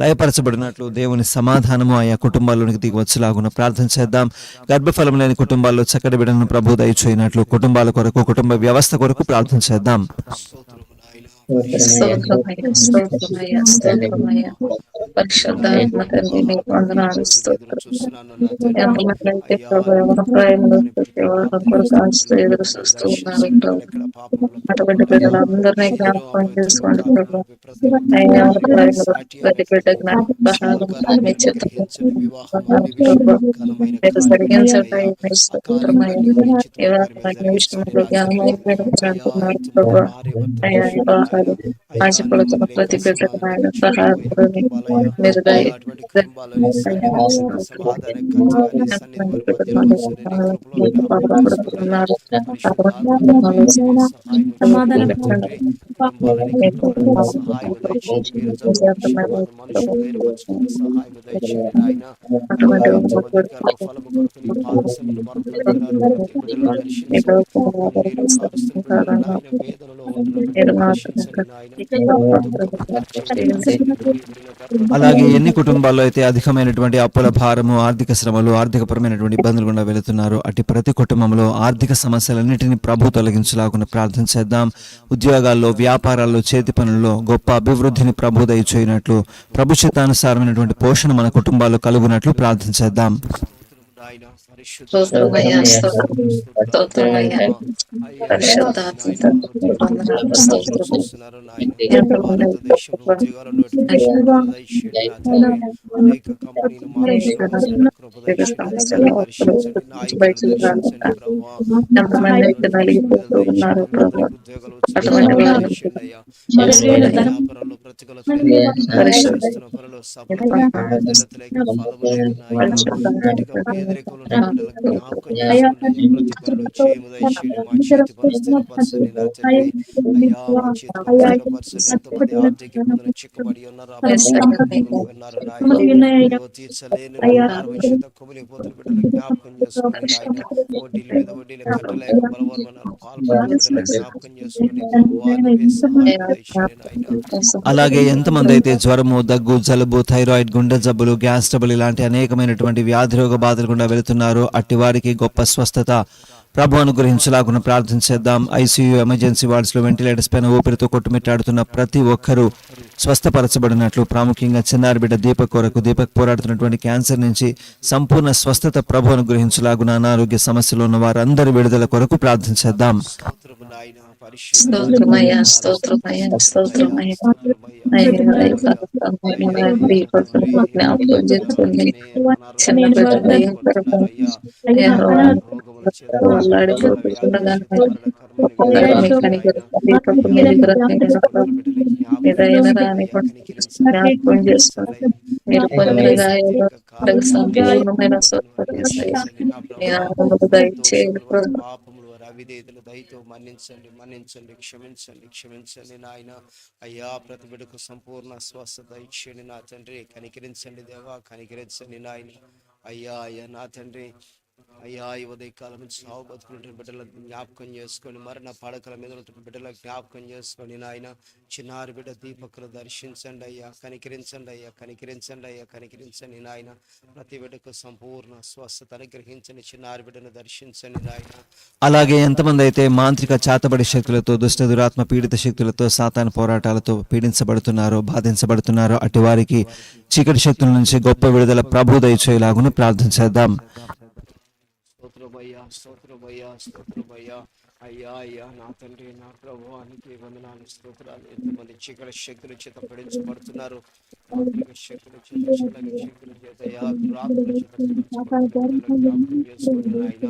లయపరచబడినట్లు దేవుని సమాధానము ఆయా కుటుంబాల్లోనికి దిగి వచ్చేలాగున ప్రార్థన చేద్దాం. గర్భఫలం లేని కుటుంబాల్లో చక్కటి బిడ్డలను ప్రభు దయచేయనట్లు కుటుంబాల కొరకు, కుటుంబ వ్యవస్థ కొరకు ప్రార్థన చేద్దాం. స్తోత్రమయ్య పరిశుద్ధాత్మ తండ్రి నీకు వందనాలు స్తోత్రం. చూస్తున్నాను నా తండ్రి. ఎంతమంది అయితే అయ్యా ప్రభు ఎవరి ప్రాయంలో వాళ్ళ కొరకు ఆశతో ఎదురు చూస్తూ ఉన్నారు ప్రభు. ఎక్కడ పాపంలో అటువంటి పడిపోరయ్యా. బిడ్డలందరినీ శరీరం జ్ఞాపకం అపవిత్రము చేసుకోండి ప్రభు. కాకుండా ప్రతి ఒక్క అయ్యా ప్రాయాన్ని సాటి ప్రతి బిడ్డ శుభకరమైన అనుగ్రహించండి. వివాహం అన్ని ప్రభు విషయాల్లో ఘనమైన మీరు కార్యమైనది జరిగించండి అయ్యా. ఆ స్తోత్రమయ్య. కార్యములన్నీ మీ చిత్త ప్రకారమే అన్ని జరిగించండి విషయంలో నా తండ్రి. జ్ఞానం అయ్యా అంటున్నారు ఇతను ప్రభు. భార్య భర్తల అయ్యా విషయంలో నాయన వివాహాలు అయ్యా ఆశపడుతున్న నెమ్మది లేక ప్రతి బిడ్డకు అసమాధానం ఆయన చెడిపోయిన సహాయపడని కుటుంబాలయ్యా. మీరు అయ్యా అటువంటి కుటుంబాలని సన్నిధించండి. సమాధానం కలగాలి. సన్నిధి వారి మధ్యలో ఉంచండి. నీ కృపలో జ్ఞాపకం చేసుకోండి అయ్యా. పరిశుద్ధాత్మ తండ్రి మీరే సహాయం చేయండి నా తండ్రి. కుటుంబాలని కట్టుబడడానికి సహాయం దయచేయండి. మీరు జరుగుతున్న వారిని మనుషులు వేరుపరచుకునే సహాయం దయచేయండి నాయన. అయ్యా ఇంతమంది గర్భ ఫలము కొరకు నీ పాదశలను మరపెడుతున్నారు. ప్రతి బిడ్డలను దర్శించండి. కన్నీరు కారుస్తున్న బిడ్డలు నాయన, వేదనలో ఉంటున్న బిడ్డలను దర్శించండి నాయన. దుఃఖము కార్చేయండి నా తండ్రి. ప్రియబడిన అలాగే ఎన్ని కుటుంబాల్లో అయితే అధికమైనటువంటి అప్పుల భారము, ఆర్థిక శ్రమలు, ఆర్థికపరమైనటువంటి ఇబ్బందులు గుండా వెళుతున్నారో అటు ప్రతి కుటుంబంలో ఆర్థిక సమస్యలన్నిటినీ ప్రభు తొలగించలాగున ప్రార్థన చేద్దాం. ఉద్యోగాల్లో, వ్యాపారాల్లో, చేతి పనుల్లో గొప్ప అభివృద్ధిని ప్రభు దయచేయనట్లు, ప్రభు చిత్తానుసారమైనటువంటి పోషణ మన కుటుంబాల్లో కలుగునట్లు ప్రార్థన చేద్దాం. నాయన పరిశుద్ధ స్తోత్రమయ్యా స్తోత్రమయ్యా పరిశుద్ధాత్మ తండ్రి వందనాలు స్తోత్రం. చూస్తున్నారు నాయన. ఎంతమంది భారతదేశంలో ఉద్యోగాల నోటిఫికేషన్ దయచేయండి నా తండ్రి. అనేక కంపెనీలు మారుస్తున్నారు. కృప దయచేయండి. బిడ్డలను దర్శించండి. నాయకులను దర్శించండి ప్రభా. ఎంతమంది అయితే నలిగిపోతూ ఉన్నారు ప్రభు. ఉద్యోగాలు వచ్చి అటువంటి వారిని దయచేయండి అయ్యా. వ్యాపారంలో ప్రతికూలత చేస్తున్న పనులు సఫలత లేక వర్ధలత లేక ఫలము లేక నాయన కటిక పేదరికంలో ఉన్న బిడ్డలకు జ్ఞాపకం చేసుకోండి. ప్రతి పనిలో చేయము దయచేయండి. మా చేతి పనులు స్థిరపరచండి నా తండ్రి. అయ్యా మా చేతి పనులు స్థిరపరచండి. ఎంతమంది ఆర్థిక ఇబ్బందులు చిక్కబడి ఉన్నారు. ఉన్నారు నాయన. అయ్యో తీర్చలేని భారవిషయంతో కుమిలిపోతున్న బిడ్డలు జ్ఞాపకం చేసుకోండి నాయన. వడ్డీల మీద వడ్డీలు కట్టలేక బలవర్మనాలు పాల్పడిన బిడ్డలు జ్ఞాపకం చేసుకోండి ప్రభువా. నీవే సహాయం దయచేయండి నాయన. అలాగే ఎంతమంది అయితే జ్వరము, దగ్గు, జలుబు, థైరాయిడ్, గుండె జబ్బులు, గ్యాస్ ట్రబుల్ ఇలాంటి అనేకమైనటువంటి వ్యాధి రోగ బాధలు గుండా వెళుతున్నారో అట్టి వారికి గొప్ప స్వస్థత ప్రభు అనుగ్రహించలాగున ప్రార్థన చేద్దాం. ఐసీయూ, ఎమర్జెన్సీ వార్డ్స్లో వెంటిలేటర్స్ పైన ఊపిరితో కొట్టుమిట్టాడుతున్న ప్రతి ఒక్కరూ స్వస్థపరచబడినట్లు, ప్రాముఖ్యంగా చిన్నారి బిడ్డ దీపక్ కొరకు, దీపక్ పోరాడుతున్నటువంటి క్యాన్సర్ నుంచి సంపూర్ణ స్వస్థత ప్రభు అనుగ్రహించలాగున, అనారోగ్య సమస్యలు ఉన్న వారందరి విడుదల కొరకు ప్రార్థన చేద్దాం. స్తోత్రమయ్యా స్తోత్రమయ్యా స్తోత్రమయ్యా జ్ఞాపకం చేసుకోండి. చిన్న బిడ్డలు అల్లాడిపోతుండగా ఏదైనా జ్ఞాపకం చేసుకోండి. మీరు పొందిన గాయాలు సంపూర్ణమైన స్వస్థత దయచేయండి. పాపములు అవిధేయతలు దయతో మన్నించండి, క్షమించండి నాయన. అయ్యా ప్రతి బిడ్డకు సంపూర్ణ స్వస్థత ఇచ్చేయండి నా తండ్రి. కనికరించండి దేవా, కనికరించండి నాయన. అయ్యా నా తండ్రి. అయ్యా ఈ ఉదయకాలం సాగు బతుకున్నటువంటి బిడ్డలకు జ్ఞాపకం చేసుకొని మరణ పడకల మీద ఉన్నటువంటి బిడ్డలకు జ్ఞాపకం చేసుకొని నాయన చిన్నారి బిడ్డ దీపకులు దర్శించండి అయ్యా, కనికరించండి అయ్యా, కనికరించండి అయ్యా, కనికరించండి నాయన. ప్రతి బిడ్డకు సంపూర్ణ స్వస్థత అనుగ్రహించండి, చిన్నారి బిడ్డను దర్శించండి నాయన. అలాగే ఎంతమంది అయితే మాంత్రిక చాతబడి శక్తులతో, దుష్ట దురాత్మ పీడిత శక్తులతో, సాతాను పోరాటాలతో పీడించబడుతున్నారో, బాధించబడుతున్నారో అటు వారికి చీకటి శక్తుల నుంచి గొప్ప విడుదల ప్రభు దయచేలాగును ప్రార్థన చేద్దాం. స్తోత్రమయ్యా, స్తోత్రమయ్యా, స్తోత్రమయ్యా. అయ్యా అయ్యా నా తండ్రి, నా ప్రభువానికి వందనాలు, స్తోత్రాలు. ఎంతమంది చీకటి శక్తుల చేత పడించబడుతున్నారు, మాంత్రిక శక్తుల చేత, చల్లగ శక్తుల చేత, దురాత్మల చేత పడించబడుతున్నారు. జ్ఞాపకం చేసుకుని నాయన.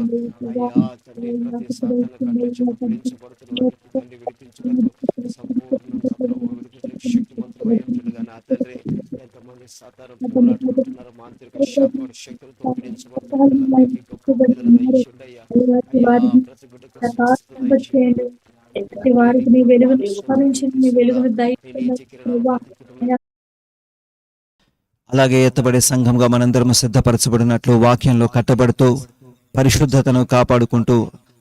అయ్యా తండ్రి, ప్రతి సాతాను కట్ల చేత పడించబడుతున్న వారికి తండ్రి విడిపించుటకు సంపూర్ణంగా ప్రభు విడిపించడానికి శక్తివంతమయ్యుంటుండగా నా తండ్రి. ఎంతమంది సాతాను పోరాడుకుంటున్నారు, మాంత్రిక శాప శక్తులతో పీడించబడుతున్నారు, గొప్ప విడుదల దయచేయండి అయ్యా. ప్రతి బిడ్డకు స్వస్థత దయచేయండి. వారికి నీ వెలుగును విస్తరించండి, నీ వెలుగును దయచేయండి. అలాగే ఎత్తబడే సంఘంగా మనందరము సిద్ధపరచబడినట్లు, వాక్యంలో కట్టబడుతూ పరిశుద్ధతను కాపాడుకుంటూ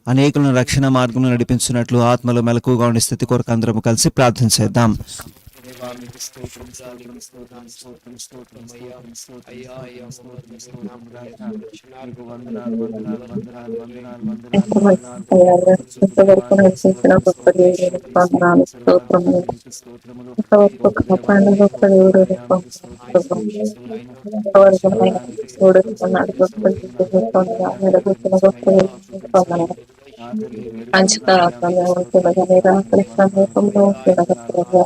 అనేకులను రక్షణ మార్గంలో నడిపించినట్లు ఆత్మలో మెలకుగా ఉండే స్థితి కొరకు అందరము కలిసి ప్రార్థన చేద్దాం. ఇంతవరకు నడిపించిన గొప్ప దేవుడు వందనాలు, స్తోత్రములు. ఇంతవరకు కాపాడిన గొప్ప దేవుడు చూడుతున్నాడు, గొప్ప నిలబెట్టిన గొప్ప దేవుడు అంచుకాలంలో ఉంటుండగా నిరాకరిస్తున్న రూపంలో ఉంటుండగా ప్రభు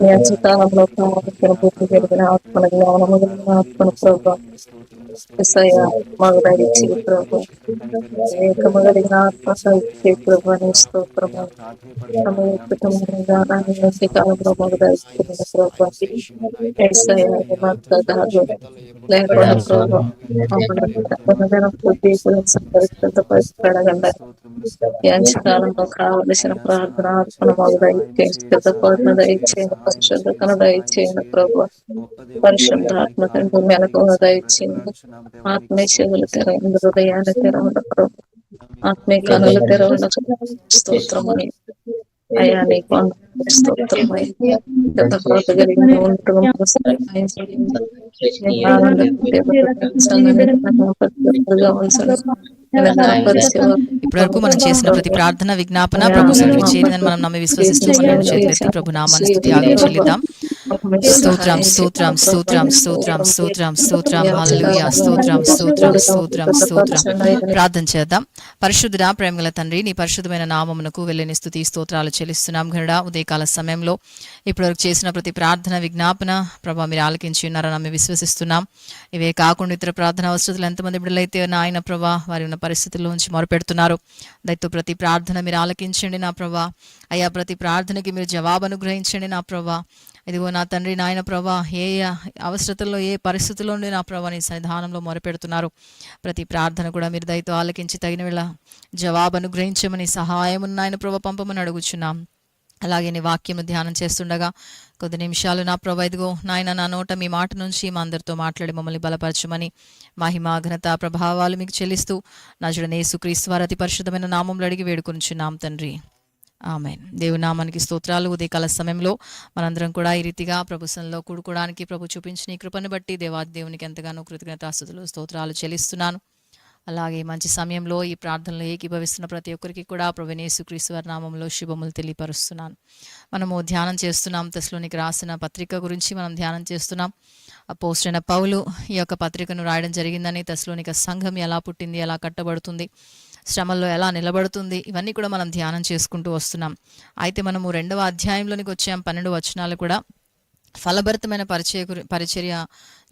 ఈ అంచుకాలంలో కావాల్సిన బుద్ధి కలిగిన ఆత్మల జ్ఞానము కలిగిన ఆత్మను ప్రభు మగ ఇచ్చి ప్రభు ఏకము కలిగిన ఆత్మ ఇచ్చే ప్రభు అని స్తోత్రము. సమయకృతమైన జ్ఞానాన్ని అంత్యకాలంలో మగ ఇచ్చిన ప్రభు లేకుండా ప్రభు పరిస్థితి ఈ అంచకాలంలో కావలసిన ప్రార్థన ఆత్మను మాకు దయచేయండి, సిద్ధపాటును దయచేయండి, పరిశుద్ధతను దయచేయండి ప్రభు. పరిశుద్ధ ఆత్మ తండ్రి మెలకువను దయచేయండి. ఆత్మీయ చెవులు తెరవండి, హృదయాన్ని తెరవండి ప్రభు. ఆత్మీయ కనులు తెరవండి, స్తోత్రమని అయ్యా నీకు స్తోత్రమై సిద్ధపాటు కలిగిన ఉంటూ ఇప్పటి వరకు మనం చేసిన ప్రతి ప్రార్థన విజ్ఞాపన ప్రభు సన్నిధికి చేరిందని మనం నమ్మి విశ్వసిస్తూ మనం చేతులెత్తి ప్రభు నామాన్ని స్తుతి ఆగి చెల్లిద్దాం. స్తోత్రం స్తోత్రం స్తోత్రం స్తోత్రం స్తోత్రం స్తోత్రం హల్లెలూయా స్తోత్రం స్తోత్రం స్తోత్రం స్తోత్రం. ప్రార్థన చేద్దాం. పరిశుద్ధుడా, ప్రేమగల తండ్రి, నీ పరిశుద్ధమైన నామమునకు వెళ్ళని స్తుతి స్తోత్రాలు చెల్లిస్తున్నాం. ఘనుడా, ఉదయకాల సమయంలో ఇప్పటివరకు చేసిన ప్రతి ప్రార్థన విజ్ఞాపన ప్రభా మీరు ఆలకించి ఉన్నారని నమ్మి విశ్వసిస్తున్నాం. ఇవే కాకుండా ఇతర ప్రార్థన అవసరాలు ఎంతమంది బిడ్డలైతే నాయన ప్రభా వారి ఉన్న పరిస్థితుల్లోంచి మొరపెడుతున్నారు, దయతో ప్రతి ప్రార్థన మీరు ఆలకించండి నా ప్రభా. అయ్యా ప్రతి ప్రార్థనకి మీరు జవాబు అనుగ్రహించండి నా ప్రభా. ఇదిగో నా తండ్రి నాయన ప్రభా, ఏ అవసరతల్లో ఏ పరిస్థితుల్లో నా ప్రభా నీ సన్నిధానంలో మొరపెడుతున్నారు, ప్రతి ప్రార్థన కూడా మీరు దయతో ఆలకించి తగిన వేళ జవాబు అనుగ్రహించమని సహాయం నాయన ప్రభా పంపమని అడుగుచున్నాం. అలాగే నీ వాక్యం ధ్యానం చేస్తుండగా కొద్ది నిమిషాలు నా ప్రభా ఇదిగో నాయన నా నోట మీ మాట నుంచి మా అందరితో మాట్లాడి మమ్మల్ని బలపరచమని మహిమ ఘనత ప్రభావాలు మీకు చెల్లిస్తూ నజరుడైన యేసుక్రీస్తు వారి అతి పరిశుద్ధమైన నామంలో అడిగి వేడుకొనుచున్నాం తండ్రి, ఆమేన్. దేవుని నామానికి స్తోత్రాలు. ఉదయకాల సమయంలో మనందరం కూడా ఈ రీతిగా ప్రభు సన్నిధిలో కూడుకోవడానికి ప్రభు చూపించిన ఈ కృపను బట్టి దేవాది దేవునికి ఎంతగానో కృతజ్ఞతాస్తుతులు స్తోత్రాలు చెల్లిస్తున్నాను. అలాగే మంచి సమయంలో ఈ ప్రార్థనలో ఏకీభవిస్తున్న ప్రతి ఒక్కరికి కూడా ప్రభువైన యేసుక్రీస్తు వారి నామంలో శుభములు తెలియపరుస్తున్నాను. మనము ధ్యానం చేస్తున్నాం, తెస్సలోనికి రాసిన పత్రిక గురించి మనం ధ్యానం చేస్తున్నాం. అపోస్తలుడైన పౌలు ఈ యొక్క పత్రికను రాయడం జరిగిందని, తెస్సలోనిక సంఘం ఎలా పుట్టింది, ఎలా కట్టబడుతుంది, శ్రమల్లో ఎలా నిలబడుతుంది, ఇవన్నీ కూడా మనం ధ్యానం చేసుకుంటూ వస్తున్నాం. అయితే మనము 2వ అధ్యాయంలోనికి వచ్చాం. 12 వచనాలు కూడా ఫలభరితమైన పరిచర్య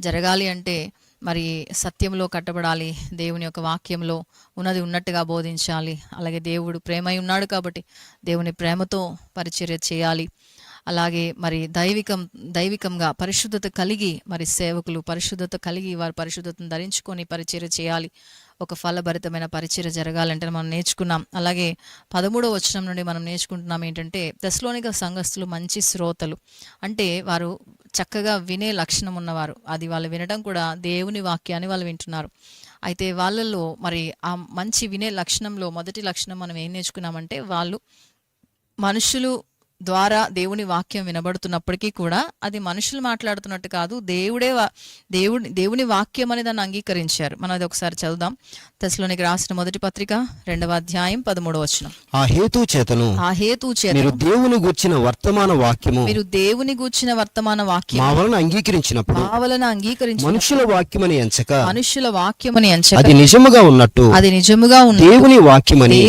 జరగాలి అంటే మరి సత్యంలో కట్టబడాలి, దేవుని యొక్క వాక్యంలో ఉన్నది ఉన్నట్టుగా బోధించాలి. అలాగే దేవుడు ప్రేమై ఉన్నాడు కాబట్టి దేవుని ప్రేమతో పరిచర్య చేయాలి. అలాగే మరి దైవికంగా పరిశుద్ధత కలిగి మరి సేవకులు పరిశుద్ధత కలిగి వారు పరిశుద్ధతను ధరించుకొని పరిచర్య చేయాలి. ఒక ఫలభరితమైన పరిచర్య జరగాలంటే మనం నేర్చుకున్నాం. అలాగే 13వ వచనం నుండి మనం నేర్చుకుంటున్నాం ఏంటంటే తెస్సలోనిక సంఘస్థులు మంచి శ్రోతలు, అంటే వారు చక్కగా వినే లక్షణం ఉన్నవారు. అది వాళ్ళు వినడం కూడా దేవుని వాక్యాన్ని వాళ్ళు వింటున్నారు. అయితే వాళ్ళలో మరి ఆ మంచి వినే లక్షణంలో మొదటి లక్షణం మనం ఏం నేర్చుకున్నామంటే, వాళ్ళు మనుషులు ద్వారా దేవుని వాక్యం వినబడుతున్నప్పటికీ కూడా అది మనుషులు మాట్లాడుతున్నట్టు కాదు, దేవుని వాక్యం అని దాన్ని అంగీకరించారు. మనం అది ఒకసారి చదువుదాం. తెస్సలోనికి రాసిన మొదటి పత్రిక 2వ అధ్యాయం 13వ వచనం. ఆ హేతు చేతను మీరు దేవుని గూర్చిన వర్తమాన వాక్యము మా వలన అంగీకరించినప్పుడు మనుషుల వాక్యమని ఎంచక అది నిజముగా ఉన్నట్టు దేవుని వాక్యమని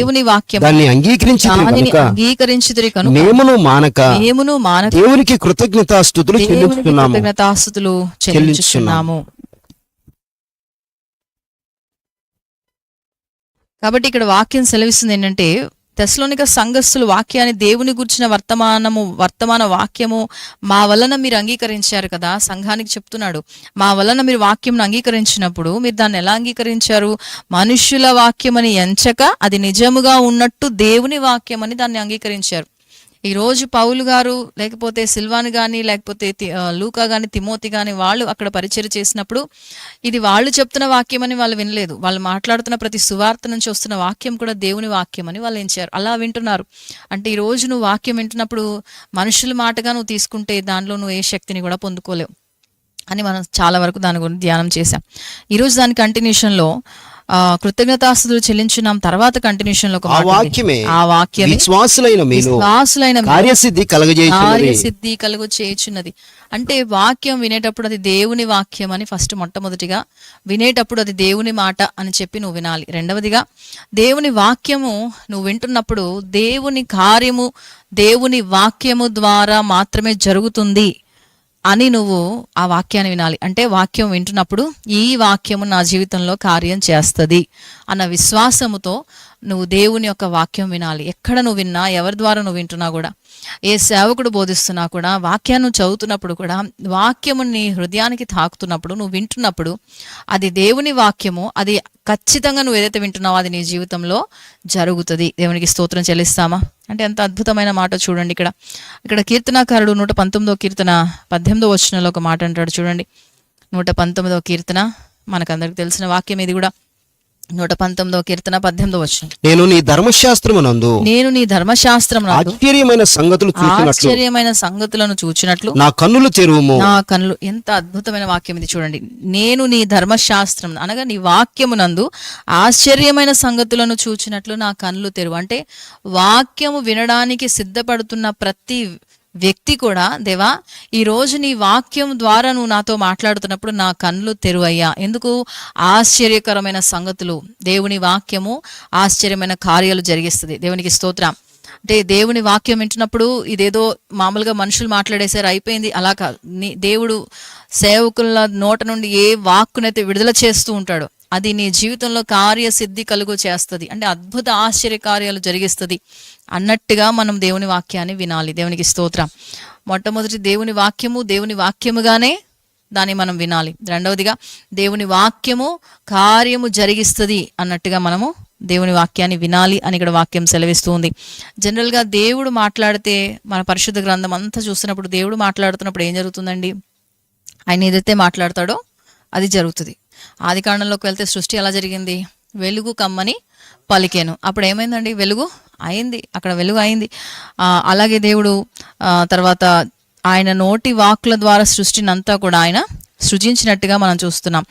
దాన్ని అంగీకరించితిరి కనుక మేమును మానక దేవునికి కృతజ్ఞతాస్తుతులు చెల్లించుచున్నాము. కాబట్టి ఇక్కడ వాక్యం సెలవిస్తుంది ఏంటంటే, తెస్సలోనిక సంఘస్థులు వాక్యాన్ని, దేవుని గుర్చిన వర్తమాన వాక్యము మా వలన మీరు అంగీకరించారు కదా. సంఘానికి చెప్తున్నాడు, మా వలన మీరు వాక్యం అంగీకరించినప్పుడు మీరు దాన్ని ఎలా అంగీకరించారు? మనుష్యుల వాక్యమని ఎంచక అది నిజముగా ఉన్నట్టు దేవుని వాక్యమని దాన్ని అంగీకరించారు. ఈ రోజు పౌలు గారు, లేకపోతే సిల్వాన్ గాని, లేకపోతే లూకా గాని, తిమోతి గాని, వాళ్ళు అక్కడ పరిచర్య చేసినప్పుడు ఇది వాళ్ళు చెప్తున్న వాక్యం అని వాళ్ళు వినలేదు. వాళ్ళు మాట్లాడుతున్న ప్రతి సువార్త నుంచి వస్తున్న వాక్యం కూడా దేవుని వాక్యం అని వాళ్ళు ఎంచారు. అలా వింటున్నారు. అంటే ఈ రోజు నువ్వు వాక్యం వింటున్నప్పుడు మనుషుల మాటగా నువ్వు తీసుకుంటే దానిలో నువ్వు ఏ శక్తిని కూడా పొందుకోలేవు అని మనం చాలా వరకు దాని గురించి ధ్యానం చేశాం. ఈరోజు దాని కంటిన్యూషన్లో కృతజ్ఞతాస్తుతులు చెల్లించున్నాం. తర్వాత కంటిన్యూషన్ లో విశ్వాసులైన కార్యసిద్ధి కలుగజేయుచున్నది. అంటే వాక్యం వినేటప్పుడు అది దేవుని వాక్యం అని ఫస్ట్ మొట్టమొదటిగా వినేటప్పుడు అది దేవుని మాట అని చెప్పి నువ్వు వినాలి. రెండవదిగా దేవుని వాక్యము నువ్వు వింటున్నప్పుడు దేవుని కార్యము దేవుని వాక్యము ద్వారా మాత్రమే జరుగుతుంది అని నువ్వు ఆ వాక్యాన్ని వినాలి. అంటే వాక్యం వింటున్నప్పుడు ఈ వాక్యము నా జీవితంలో కార్యం చేస్తుంది అన్న విశ్వాసముతో నువ్వు దేవుని యొక్క వాక్యం వినాలి. ఎక్కడ నువ్వు విన్నా, ఎవరి ద్వారా నువ్వు వింటున్నా కూడా, ఏ సేవకుడు బోధిస్తున్నా కూడా, వాక్యాన్ని చదువుతున్నప్పుడు కూడా, వాక్యము నీ హృదయానికి తాకుతున్నప్పుడు, నువ్వు వింటున్నప్పుడు అది దేవుని వాక్యము, అది ఖచ్చితంగా నువ్వు ఏదైతే వింటున్నావో అది నీ జీవితంలో జరుగుతుంది. దేవునికి స్తోత్రం చెల్లిస్తామా? అంటే ఎంత అద్భుతమైన మాట చూడండి. ఇక్కడ కీర్తనాకారుడు 119వ కీర్తన 18వ వచనంలో ఒక మాట అంటాడు చూడండి. 119వ కీర్తన మనకందరికి తెలిసిన వాక్యం ఇది కూడా. 119వ కీర్తన 18వ వచనం. నేను నీ ధర్మశాస్త్రమునందు ఆశ్చర్యమైన సంగతులను చూచినట్లు నా కన్నులు తెరువుము. నా కన్నులు. ఎంత అద్భుతమైన వాక్యం ఇది చూడండి. నేను నీ ధర్మశాస్త్రం అనగా నీ వాక్యమునందు ఆశ్చర్యమైన సంగతులను చూచినట్లు నా కన్నులు తెరువు. అంటే వాక్యము వినడానికి సిద్ధపడుతున్న ప్రతి వ్యక్తి కూడా, దేవా ఈ రోజు నీ వాక్యం ద్వారా నువ్వు నాతో మాట్లాడుతున్నప్పుడు నా కన్నులు తెరువయ్యా. ఎందుకు? ఆశ్చర్యకరమైన సంగతులు, దేవుని వాక్యము ఆశ్చర్యమైన కార్యాలు జరిగిస్తుంది. దేవునికి స్తోత్రం. అంటే దేవుని వాక్యం వింటున్నప్పుడు ఇదేదో మామూలుగా మనుషులు మాట్లాడేసారు అయిపోయింది అలా కాదు. దేవుడు సేవకుల నోట నుండి ఏ వాక్కునైతే విడుదల చేస్తూ ఉంటాడో అది నీ జీవితంలో కార్యసిద్ధి కలుగు చేస్తుంది. అంటే అద్భుత ఆశ్చర్య కార్యాలు జరిగిస్తుంది అన్నట్టుగా మనం దేవుని వాక్యాన్ని వినాలి. దేవునికి స్తోత్రం. మొట్టమొదటి దేవుని వాక్యముగానే దాన్ని మనం వినాలి. రెండవదిగా దేవుని వాక్యము కార్యము జరిగిస్తుంది అన్నట్టుగా మనము దేవుని వాక్యాన్ని వినాలి అని ఇక్కడ వాక్యం సెలవిస్తూ ఉంది. జనరల్గా దేవుడు మాట్లాడితే మన పరిశుద్ధ గ్రంథం అంతా చూస్తున్నప్పుడు దేవుడు మాట్లాడుతున్నప్పుడు ఏం జరుగుతుందండి? ఆయన ఏదైతే మాట్లాడతాడో అది జరుగుతుంది. ఆది కాండంలోకి వెళ్తే సృష్టి ఎలా జరిగింది? వెలుగు కమ్మని పలికేను. అప్పుడు ఏమైందండి? వెలుగు అయింది. అక్కడ వెలుగు అయింది. అలాగే దేవుడు తర్వాత ఆయన నోటి వాక్కుల ద్వారా సృష్టిని అంతా కూడా ఆయన సృజించినట్టుగా మనం చూస్తున్నాం.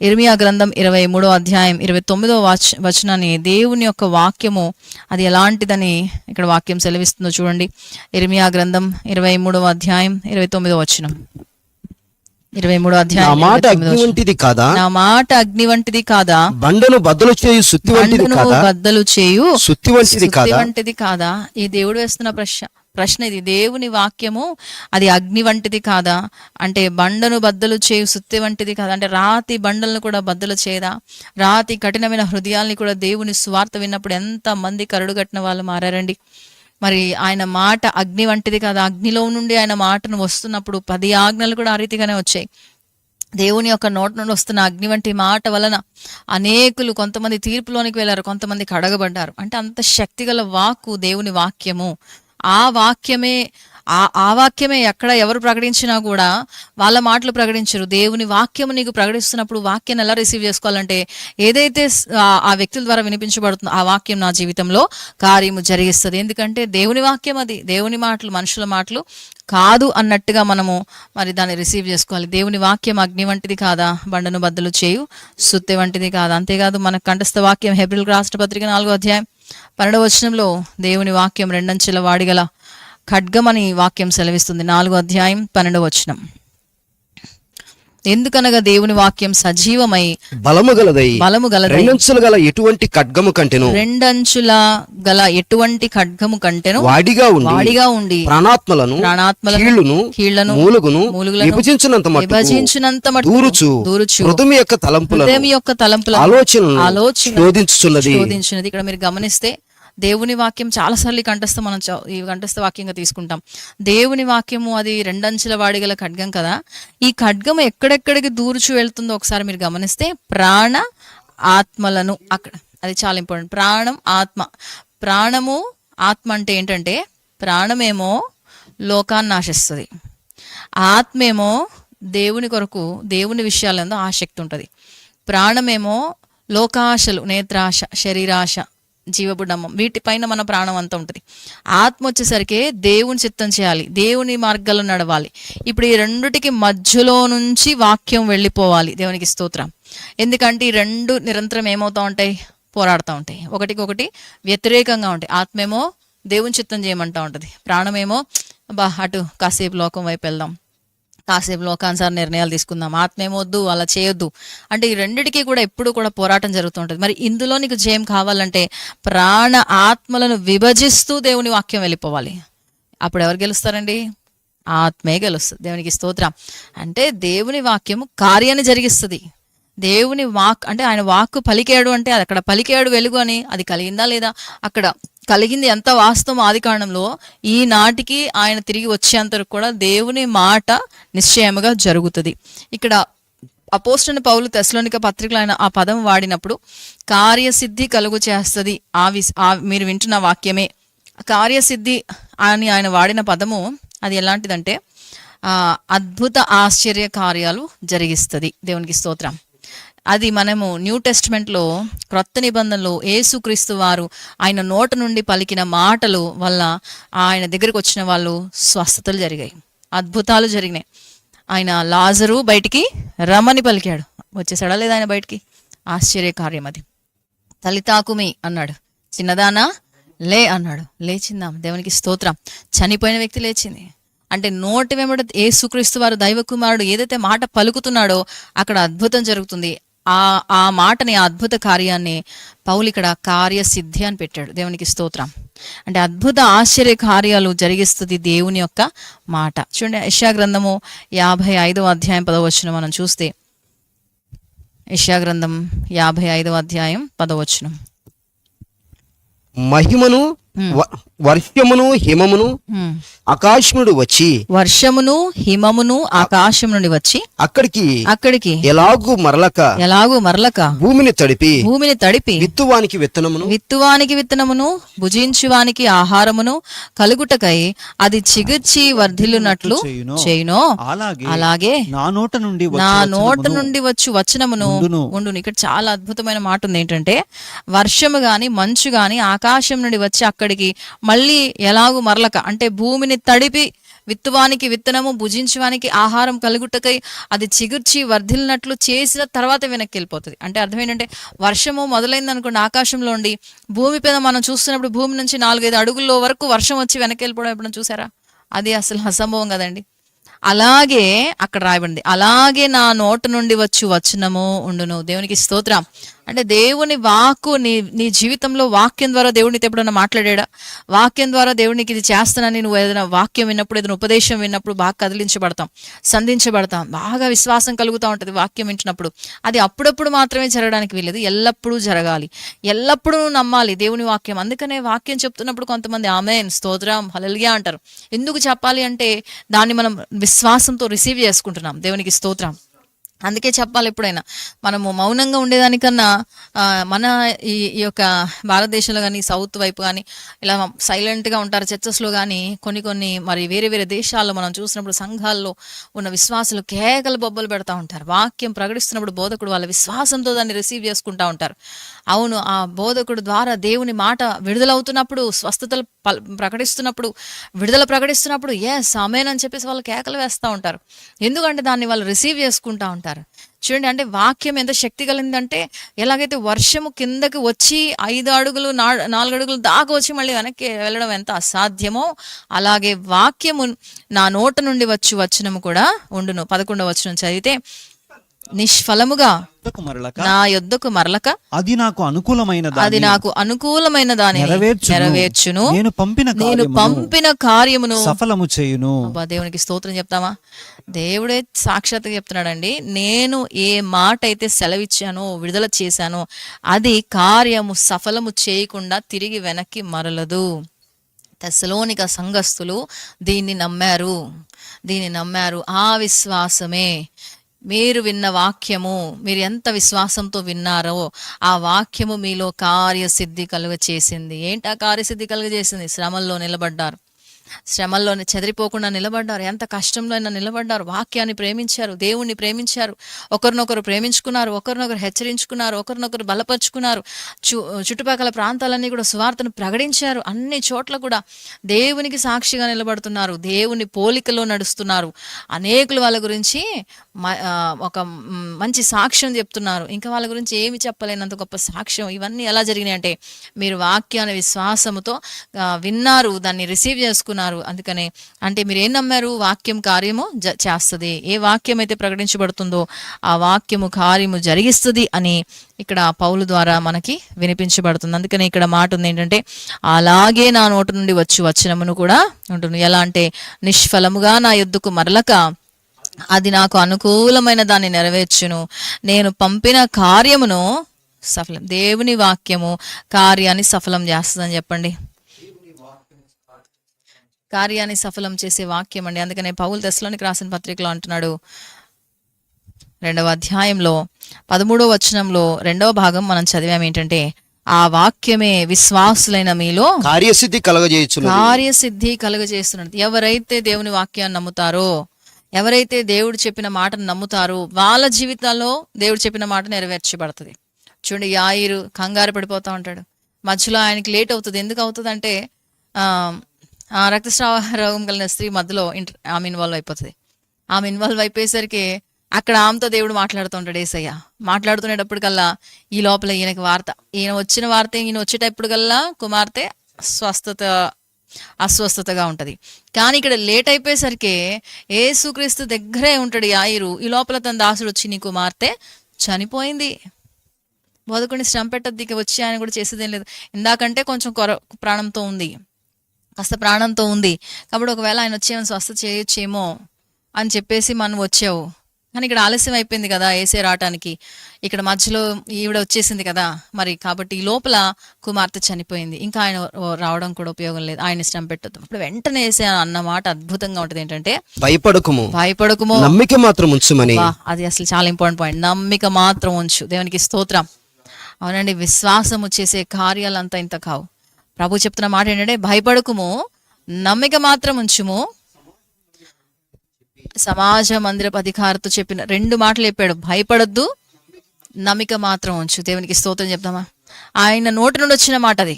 ఇర్మియా గ్రంథం 23వ అధ్యాయం 29వ వచనాన్ని దేవుని యొక్క వాక్యము అది ఎలాంటిదని ఇక్కడ వాక్యం సెలవిస్తుందో చూడండి. ఇర్మియా గ్రంథం 23వ అధ్యాయం 29వ వచనం. 23వ అధ్యాయం. నా మాట అగ్ని వంటిది కాదా? నా మాట అగ్ని వంటిది కాదా? బండను బద్దలు చేయు సుత్తి వంటిది కాదా? బద్దలు చేయు సుత్తి వంటిది కాదా? ఈ దేవుడు వేస్తున్న ప్రశ్న ఇది. దేవుని వాక్యము అది అగ్ని వంటిది కాదా? అంటే బండను బద్దలు చేయు సుత్తి వంటిది కాదా? అంటే రాతి బండలను కూడా బద్దలు చేయదా? రాతి కఠినమైన హృదయాల్ని కూడా దేవుని సువార్త విన్నప్పుడు ఎంత మంది కరుడుగట్టిన వాళ్ళు మారారండి. మరి ఆయన మాట అగ్ని వంటిది కదా. అగ్నిలో నుండి ఆయన మాటను వస్తున్నప్పుడు 10 ఆజ్ఞలు కూడా ఆ రీతిగానే వచ్చాయి. దేవుని యొక్క నోటి నుండి వస్తున్న అగ్ని వంటి మాట వలన అనేకులు, కొంతమంది తీర్పులోనికి వెళ్ళారు, కొంతమంది కడగబడ్డారు. అంటే అంత శక్తిగల వాక్కు దేవుని వాక్యము. ఆ వాక్యమే ఆ వాక్యమే ఎక్కడ ఎవరు ప్రకటించినా కూడా వాళ్ళ మాటలు ప్రకటించరు. దేవుని వాక్యము నీకు ప్రకటిస్తున్నప్పుడు వాక్యాన్ని ఎలా రిసీవ్ చేసుకోవాలంటే, ఏదైతే ఆ వ్యక్తుల ద్వారా వినిపించబడుతుందో ఆ వాక్యం నా జీవితంలో కార్యము జరిగిస్తుంది. ఎందుకంటే దేవుని వాక్యం అది, దేవుని మాటలు మనుషుల మాటలు కాదు అన్నట్టుగా మనము మరి దాన్ని రిసీవ్ చేసుకోవాలి. దేవుని వాక్యం అగ్ని వంటిది కాదా, బండను బద్దలు చేయు సుత్తె వంటిది కాదా. అంతేకాదు మన కంఠస్థ వాక్యం హెబ్రీయులకు రాసిన పత్రిక 4వ అధ్యాయం 12వ వచనంలో దేవుని వాక్యం రెండంచెల వాడిగల ఖడ్గమని వాక్యం సెలవిస్తుంది. 4వ అధ్యాయం 12వ వచనం. ఎందుకనగా దేవుని వాక్యం సజీవమై బలము గలదై రెండంచుల గల ఎటువంటి ఖడ్గము కంటెను రెండంచుల గల ఎటువంటి ఖడ్గము కంటెను వాడిగా ఉండి ప్రాణాత్మలను కీళ్లను మూలుగును విభజించినంత మట్టుకు దూరుచు హృదయం యొక్క తలంపుల ఆలోచన శోధించుచున్నది. ఇక్కడ మీరు గమనిస్తే దేవుని వాక్యం చాలాసార్లు ఈ కంఠస్థ వాక్యంగా తీసుకుంటాం. దేవుని వాక్యము అది రెండంచెల వాడిగల ఖడ్గం కదా. ఈ ఖడ్గం ఎక్కడెక్కడికి దూరుచు వెళ్తుందో ఒకసారి మీరు గమనిస్తే ప్రాణ ఆత్మలను, అక్కడ అది చాలా ఇంపార్టెంట్. ప్రాణం ఆత్మ. ప్రాణము ఆత్మ అంటే ఏంటంటే, ప్రాణమేమో లోకాన్ని ఆశిస్తుంది, ఆత్మేమో దేవుని కొరకు దేవుని విషయాలందు ఆసక్తి ఉంటుంది. ప్రాణమేమో లోకాశలు, నేత్రాశ, శరీరాశ, జీవబుడమ్మం, వీటిపైన మన ప్రాణం అంతా ఉంటుంది. ఆత్మ వచ్చేసరికి దేవుని చిత్తం చేయాలి, దేవుని మార్గాల్లో నడవాలి. ఇప్పుడు ఈ రెండుటికి మధ్యలో నుంచి వాక్యం వెళ్ళిపోవాలి. దేవునికి స్తోత్రం. ఎందుకంటే ఈ రెండు నిరంతరం ఏమవుతూ ఉంటాయి, పోరాడుతూ ఉంటాయి, ఒకటికొకటి వ్యతిరేకంగా ఉంటాయి. ఆత్మేమో దేవుని చిత్తం చేయమంటూ ఉంటుంది, ప్రాణమేమో అటు కాసేపు లోకం వైపు వెళ్దాం, కాసేపు లోకానుసార నిర్ణయాలు తీసుకుందాం, ఆత్మేమొద్దు అలా చేయొద్దు అంటే ఈ రెండిటికి కూడా ఎప్పుడు కూడా పోరాటం జరుగుతుంటుంది. మరి ఇందులో నీకు జయం కావాలంటే ప్రాణ ఆత్మలను విభజిస్తూ దేవుని వాక్యం వెళ్ళిపోవాలి. అప్పుడు ఎవరు గెలుస్తారండి? ఆత్మే గెలుస్తుంది. దేవునికి స్తోత్రం. అంటే దేవుని వాక్యము కార్యాన్ని జరిగిస్తుంది. దేవుని వాక్ అంటే ఆయన వాక్కు పలికాడు అంటే అది అక్కడ పలికాడు వెలుగు అని, అది కలిగిందా లేదా, అక్కడ కలిగింది ఎంత వాస్తవం ఆది కాండంలో, ఈనాటికి ఆయన తిరిగి వచ్చేంతరకు కూడా దేవుని మాట నిశ్చయముగా జరుగుతుంది. ఇక్కడ అపోస్తలుడైన పౌలు తెస్సలోనిక పత్రికలో ఆయన ఆ పదం వాడినప్పుడు కార్యసిద్ధి కలుగు చేస్తుంది. మీరు వింటున్న వాక్యమే కార్యసిద్ధి అని ఆయన వాడిన పదము అది ఎలాంటిదంటే అద్భుత ఆశ్చర్య కార్యాలు జరిగిస్తుంది. దేవునికి స్తోత్రం. అది మనము న్యూ టెస్ట్మెంట్లో క్రొత్త నిబంధనలో యేసుక్రీస్తు వారు ఆయన నోట నుండి పలికిన మాటలు వల్ల ఆయన దగ్గరికి వచ్చిన వాళ్ళు స్వస్థతలు జరిగాయి, అద్భుతాలు జరిగినాయి. ఆయన లాజరు బయటికి రమ్మని పలికాడు, వచ్చేసాడా లేదా ఆయన బయటికి? ఆశ్చర్య కార్యం అది. తలితాకుమి అన్నాడు, చిన్నదానా లే అన్నాడు, లేచిందాం. దేవునికి స్తోత్రం. చనిపోయిన వ్యక్తి లేచింది. అంటే నోటి వెంబడి యేసుక్రీస్తు వారు దైవ కుమారుడు ఏదైతే మాట పలుకుతున్నాడో అక్కడ అద్భుతం జరుగుతుంది. ఆ మాటని, ఆ అద్భుత కార్యాన్ని పౌలు ఇక్కడ కార్యసిద్ధి అని పెట్టాడు. దేవునికి స్తోత్రం. అంటే అద్భుత ఆశ్చర్య కార్యాలు జరిగిస్తుంది దేవుని యొక్క మాట. చూడండి, యెషయా గ్రంథము 55వ అధ్యాయం 10వ వచనం మనం చూస్తే, యెషయా గ్రంథం 55వ అధ్యాయం 10వ వచనం. మహిమను వర్షమును హిమమును ఆకాశముడు వచ్చి, వర్షమును హిమమును ఆకాశం నుండి వచ్చి అక్కడికి ఎలాగూ మరలక భూమిని తడిపి విత్తువానికి విత్తనమును భుజించువానికి ఆహారమును కలుగుటకై అది చిగుర్చి వర్ధిల్లునట్లు చేయునో అలాగే నా నోట నుండి వచ్చు వచనమును ఉండును. ఇక్కడ చాలా అద్భుతమైన మాట ఉంది. ఏంటంటే వర్షము గాని మంచు గాని ఆకాశం నుండి వచ్చి అక్కడికి మళ్ళీ ఎలాగూ మరలక, అంటే భూమిని తడిపి విత్తువానికి విత్తనము భుజించడానికి ఆహారం కలుగుటకై అది చిగుర్చి వర్ధిల్లినట్లు చేసిన తర్వాత వెనక్కి వెళ్ళిపోతుంది. అంటే అర్థం ఏంటంటే వర్షము మొదలైంది అనుకోండి, ఆకాశంలో ఉండి భూమి పైన మనం చూస్తున్నప్పుడు భూమి నుంచి 4-5 అడుగుల్లో వరకు వర్షం వచ్చి వెనక్కి వెళ్ళిపోవడం ఎప్పుడైనా చూసారా? అది అసలు అసంభవం కదండి. అలాగే అక్కడ రాయబడింది, అలాగే నా నోట నుండి వచ్చు వచనము ఉండును. దేవునికి స్తోత్రం. అంటే దేవుని వాక్కు నీ జీవితంలో వాక్యం ద్వారా దేవుడిని ఎప్పుడన్నా మాట్లాడా? వాక్యం ద్వారా దేవునికి ఇది చేస్తానని నువ్వు ఏదైనా వాక్యం విన్నప్పుడు, ఏదైనా ఉపదేశం విన్నప్పుడు బాగా కదిలించబడతాం, సంధించబడతాం, బాగా విశ్వాసం కలుగుతూ ఉంటుంది వాక్యం వింటున్నప్పుడు. అది అప్పుడప్పుడు మాత్రమే జరగడానికి వీలేదు, ఎల్లప్పుడూ జరగాలి, ఎల్లప్పుడూ నమ్మాలి దేవుని వాక్యం. అందుకనే వాక్యం చెప్తున్నప్పుడు కొంతమంది ఆమేన్, స్తోత్రం, హల్లెలూయా అంటారు. ఎందుకు చెప్పాలి అంటే దాన్ని మనం విశ్వాసంతో రిసీవ్ చేసుకుంటున్నాం. దేవునికి స్తోత్రం. అందుకే చెప్పాలి, ఎప్పుడైనా మనము మౌనంగా ఉండేదానికన్నా మన ఈ యొక్క భారతదేశంలో కానీ సౌత్ వైపు కానీ ఇలా సైలెంట్గా ఉంటారు. చర్చస్లో కానీ కొన్ని మరి వేరే వేరే దేశాల్లో మనం చూసినప్పుడు సంఘాల్లో ఉన్న విశ్వాసులు కేకలు బొబ్బలు పెడతా ఉంటారు. వాక్యం ప్రకటిస్తున్నప్పుడు బోధకుడు వాళ్ళ విశ్వాసంతో దాన్ని రిసీవ్ చేసుకుంటా ఉంటారు. అవును, ఆ బోధకుడు ద్వారా దేవుని మాట విడుదలవుతున్నప్పుడు, స్వస్థతలు ప్రకటిస్తున్నప్పుడు, విడుదల ప్రకటిస్తున్నప్పుడు ఎస్ ఆమేన్ అని చెప్పేసి వాళ్ళు కేకలు వేస్తూ ఉంటారు. ఎందుకంటే దాన్ని వాళ్ళు రిసీవ్ చేసుకుంటా ఉంటారు. చూడండి, అంటే వాక్యం ఎంత శక్తి కలిగిందంటే, ఎలాగైతే వర్షము కిందకి వచ్చి 5 అడుగులు 4 అడుగులు దాకా వచ్చి మళ్ళీ వెనక్కి వెళ్ళడం ఎంత అసాధ్యమో, అలాగే వాక్యము నా నోట నుండి వచనము కూడా ఉండును. 11వ వచనం చదివితే, నిష్ఫలముగా నా యొద్దకు మరలక అది నాకు అనుకూలమైన దానిని నెరవేర్చును, నేను పంపిన కార్యమును సఫలము చేయును. దేవునికి స్తోత్రం చెప్తామా? దేవుడే సాక్షాత్తుగా చెప్తున్నాడండి, నేను ఏ మాట అయితే సెలవిచ్చానో, విడుదల చేశానో, అది కార్యము సఫలము చేయకుండా తిరిగి వెనక్కి మరలదు. తెస్సలోనిక సంఘస్థులు దీన్ని నమ్మారు. ఆ విశ్వాసమే మీరు విన్న వాక్యము, మీరు ఎంత విశ్వాసంతో విన్నారో ఆ వాక్యము మీలో కార్యసిద్ధి కలుగచేసింది. ఏంటి ఆ కార్యసిద్ధి కలుగజేసింది? శ్రమల్లో నిలబడ్డారు, శ్రమల్లోనే చెదిరిపోకుండా నిలబడ్డారు, ఎంత కష్టంలో అయినా నిలబడ్డారు, వాక్యాన్ని ప్రేమించారు, దేవుణ్ణి ప్రేమించారు, ఒకరినొకరు ప్రేమించుకున్నారు, ఒకరినొకరు హెచ్చరించుకున్నారు, ఒకరినొకరు బలపరుచుకున్నారు, చుట్టుపక్కల ప్రాంతాలన్నీ కూడా సువార్తను ప్రకటించారు. అన్ని చోట్ల కూడా దేవునికి సాక్షిగా నిలబడుతున్నారు, దేవుని పోలికలో నడుస్తున్నారు. అనేకులు వాళ్ళ గురించి ఒక మంచి సాక్ష్యం చెప్తున్నారు. ఇంకా వాళ్ళ గురించి ఏమి చెప్పలేనంత గొప్ప సాక్ష్యం. ఇవన్నీ ఎలా జరిగినాయి అంటే, మీరు వాక్యాన్ని విశ్వాసముతో విన్నారు, దాన్ని రిసీవ్ చేసుకున్నారు. అందుకనే అంటే మీరు ఏం నమ్మారు? వాక్యం కార్యము చేస్తుంది. ఏ వాక్యం అయితే ప్రకటించబడుతుందో ఆ వాక్యము కార్యము జరిగిస్తుంది అని ఇక్కడ పౌలు ద్వారా మనకి వినిపించబడుతుంది. అందుకని ఇక్కడ మాట ఉంది ఏంటంటే, అలాగే నా నోటి నుండి వచనమును కూడా ఉంటుంది. ఎలా అంటే, నిష్ఫలముగా నా యొద్దకు మరలక అది నాకు అనుకూలమైన దాన్ని నెరవేర్చును, నేను పంపిన కార్యమును సఫలం. దేవుని వాక్యము కార్యాన్ని సఫలం చేస్తుందని చెప్పండి. కార్యాన్ని సఫలం చేసే వాక్యం అండి. అందుకనే పౌలు తెస్సలోనికి రాసిన పత్రికలో అంటున్నాడు, 2వ అధ్యాయంలో 13వ వచనంలో 2వ భాగం మనం చదివాం ఏంటంటే, ఆ వాక్యమే విశ్వాసులైన మీలో కార్యసిద్ధి కలుగజేస్తున్నది. ఎవరైతే దేవుని వాక్యాన్ని నమ్ముతారో, ఎవరైతే దేవుడు చెప్పిన మాటను నమ్ముతారో, వాళ్ళ జీవితాల్లో దేవుడు చెప్పిన మాట నెరవేర్చబడుతుంది. చూడండి, యాయిరు కంగారు పడిపోతూ ఉంటాడు, మధ్యలో ఆయనకి లేట్ అవుతుంది. ఎందుకు అవుతుంది అంటే, రక్తస్రావ రోగం కలిగిన స్త్రీ మధ్యలో ఆమె ఇన్వాల్వ్ అయిపోతుంది. ఆమె ఇన్వాల్వ్ అయిపోయేసరికి అక్కడ ఆమెతో దేవుడు మాట్లాడుతూ ఉంటాడు. యేసయ్య మాట్లాడుతునేటప్పటికల్లా ఈ లోపల ఈయనకి ఈయన వచ్చేటప్పటికల్లా కుమార్తె అస్వస్థతగా ఉంటది. కానీ ఇక్కడ లేట్ అయిపోయేసరికి యేసుక్రీస్తు దగ్గరే ఉంటాడు యాయిరు. ఈ లోపల తన దాసుడు వచ్చి, నీ కుమార్తె చనిపోయింది, బోధకుడిని శ్రమ పెట్టద్దు, ఇక వచ్చి ఆయన కూడా చేసేదేం లేదు, ఇందాకంటే కొంచెం కాస్త ప్రాణంతో ఉంది కాబట్టి ఒకవేళ ఆయన వచ్చేమని స్వస్థ చేయొచ్చేమో అని చెప్పేసి మనం వచ్చావు. కానీ ఇక్కడ ఆలస్యం అయిపోయింది కదా ఏసే రావటానికి, ఇక్కడ మధ్యలో ఈవిడ వచ్చేసింది కదా మరి, కాబట్టి ఈ లోపల కుమార్తె చనిపోయింది, ఇంకా ఆయన రావడం కూడా ఉపయోగం లేదు, ఆయన ఇష్టం పెట్టద్దు. ఇప్పుడు వెంటనే వేసే అన్న మాట అద్భుతంగా ఉంటది ఏంటంటే, భయపడకుము, నమ్మిక మాత్రం ఉంచుమని. అది అసలు చాలా ఇంపార్టెంట్ పాయింట్, నమ్మిక మాత్రం ఉంచు. దేవునికి స్తోత్రం. అవునండి, విశ్వాసము చేసే కార్యాలంతా ఇంత కావు. ప్రభు చెప్తున్న మాట ఏంటంటే, భయపడకుము, నమ్మిక మాత్రం ఉంచుము. సమాజ మందిరపు అధికారితో చెప్పిన 2 మాటలు చెప్పాడు, భయపడద్దు, నమ్మిక మాత్రం ఉంచు. దేవునికి స్తోత్రం చెప్తామా? ఆయన నోటి నుండి వచ్చిన మాట అది,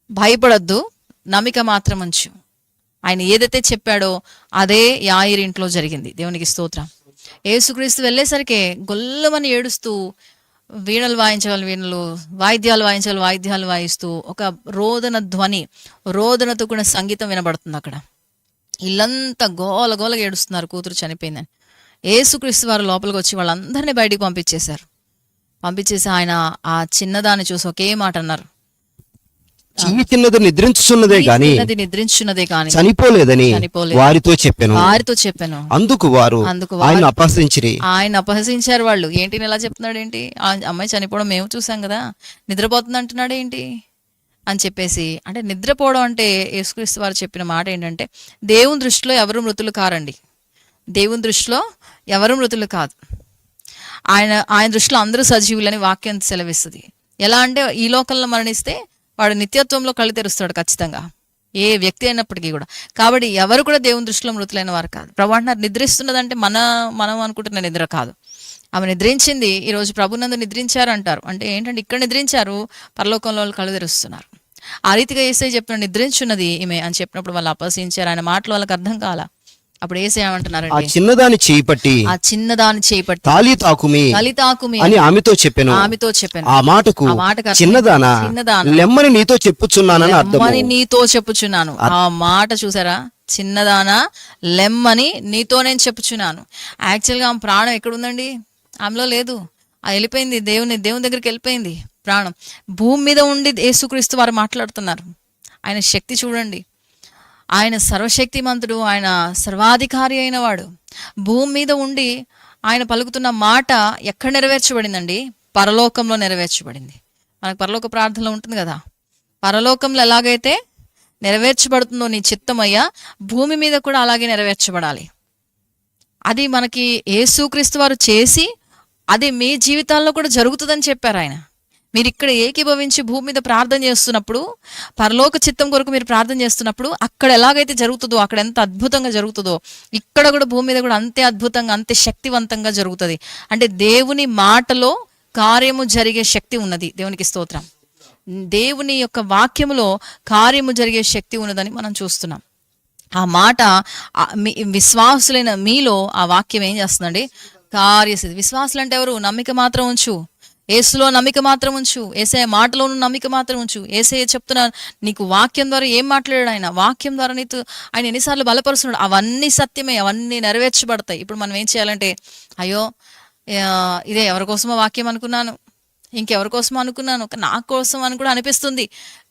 భయపడద్దు, నమ్మిక మాత్రం ఉంచు. ఆయన ఏదైతే చెప్పాడో అదే యాయిరు ఇంట్లో జరిగింది. దేవునికి స్తోత్రం. యేసుక్రీస్తు వెళ్ళేసరికి గొల్లమని ఏడుస్తూ, వీణలు వాయించగల వీణలు, వాయిద్యాలు వాయించగల వాయిద్యాలు వాయిస్తూ ఒక రోదనతో కూడిన సంగీతం వినబడుతుంది. అక్కడ ఇల్లంతా గోలగోలగా ఏడుస్తున్నారు, కూతురు చనిపోయిందని. యేసుక్రీస్తు వారు లోపలికి వచ్చి వాళ్ళందరినీ బయటికి పంపించేసి ఆయన ఆ చిన్నదాన్ని చూసి ఒకే మాట అన్నారు, నిద్రించుచున్నదే గాని చనిపోలేదని వారితో చెప్పాను. అందుకు వారు ఆయన అపహసించారు. వాళ్ళు ఏంటి ఇలా చెప్తున్నాడు, ఏంటి అమ్మాయి చనిపోవడం మేము చూసాం కదా, నిద్రపోతుంది అంటున్నాడు ఏంటి అని చెప్పేసి. అంటే నిద్రపోవడం అంటే యేసుక్రీస్తు వారు చెప్పిన మాట ఏంటంటే, దేవుని దృష్టిలో ఎవరు మృతులు కారండి, దేవుని దృష్టిలో ఎవరు మృతులు కాదు. ఆయన దృష్టిలో అందరూ సజీవులని వాక్యం సెలవిస్తుంది. ఎలా అంటే ఈ లోకంలో మరణిస్తే వాడు నిత్యత్వంలో కళ్ళు తెరుస్తాడు ఖచ్చితంగా, ఏ వ్యక్తి అయినప్పటికీ కూడా. కాబట్టి ఎవరు కూడా దేవుని దృష్టిలో మృతులైన వారు కాదు. ప్రభు అంటున్నారు నిద్రిస్తున్నదంటే మనం అనుకుంటున్న నిద్ర కాదు, ఆమె నిద్రించింది. ఈరోజు ప్రభునందు నిద్రించారు అంటారు. అంటే ఏంటంటే ఇక్కడ నిద్రించారు, పరలోకంలో వాళ్ళు కళ్ళు తెరుస్తున్నారు. ఆ రీతిగా యేసయ్య చెప్పిన నిద్రించున్నది ఈమె అని చెప్పినప్పుడు వాళ్ళు అపహసించారు. ఆయన మాటలు వాళ్ళకి అర్థం కాల. అప్పుడు యేసయ్య ఆ ఏమంటున్నారంటే, చిన్నదాని చేపట్టి ఆ చిన్నదాన్ని చేపట్టి తాలితాకుమి కలితాకుమి అని ఆమెతో చెప్పాను. ఆమెతో చెప్పాను. ఆ మాటకు ఆ మాటకు అర్థం చిన్నదానా చిన్నదానా లెమ్మని నీతో చెప్పుచున్నానని అర్థం. లెమ్మని నీతో చెప్పుచున్నాను. ఆ మాట చూసారా, చిన్నదానా లెమ్మని నీతో నేను చెప్పుచున్నాను. యాక్చువల్గా ఆమె ప్రాణం ఎక్కడుందండి? ఆమెలో లేదు. అది వెళ్ళిపోయింది, దేవుని దగ్గరికి వెళ్ళిపోయింది ప్రాణం. భూమి మీద ఉండి యేసుక్రీస్తు వారు మాట్లాడుతున్నారు. ఆయన శక్తి చూడండి, ఆయన సర్వశక్తిమంతుడు, ఆయన సర్వాధికారి అయిన వాడు. భూమి మీద ఉండి ఆయన పలుకుతున్న మాట ఎక్కడ నెరవేర్చబడిందండి? పరలోకంలో నెరవేర్చబడింది. మనకు పరలోక ప్రార్థనలో ఉంటుంది కదా, పరలోకంలో ఎలాగైతే నెరవేర్చబడుతుందో నీ చిత్తమయ్యా, భూమి మీద కూడా అలాగే నెరవేర్చబడాలి. అది మనకి యేసుక్రీస్తు వారు చేసి అది మీ జీవితాల్లో కూడా జరుగుతుందని చెప్పారు ఆయన. మీరు ఇక్కడ ఏకీభవించి భూమి మీద ప్రార్థన చేస్తున్నప్పుడు, పరలోక చిత్తం కొరకు మీరు ప్రార్థన చేస్తున్నప్పుడు అక్కడ ఎలాగైతే జరుగుతుందో, అక్కడ ఎంత అద్భుతంగా జరుగుతుందో, ఇక్కడ కూడా భూమి మీద కూడా అంతే అద్భుతంగా, అంతే శక్తివంతంగా జరుగుతుంది. అంటే దేవుని మాటలో కార్యము జరిగే శక్తి ఉన్నది. దేవునికి స్తోత్రం. దేవుని యొక్క వాక్యములో కార్యము జరిగే శక్తి ఉన్నదని మనం చూస్తున్నాం. ఆ మాట విశ్వాసులైన మీలో ఆ వాక్యం ఏం చేస్తుందండి? కార్యసిద్ధి. విశ్వాసులు అంటే ఎవరు? నమ్మిక మాత్రం ఉంచు, యేసులో నమ్మిక మాత్రం ఉంచు, యేసయ్య మాటలోను నమ్మిక మాత్రం ఉంచు. యేసయ్య చెప్తున్నా నీకు వాక్యం ద్వారా ఏం మాట్లాడాడు ఆయన, వాక్యం ద్వారా నీతో ఆయన ఎన్నిసార్లు బలపరుస్తున్నాడు, అవన్నీ సత్యమే, అవన్నీ నెరవేర్చబడతాయి. ఇప్పుడు మనం ఏం చేయాలంటే, అయ్యో ఇదే ఎవరి కోసమో వాక్యం అనుకున్నాను, ఇంకెవరి కోసం అనుకున్నాను, నా కోసం అని కూడా అనిపిస్తుంది,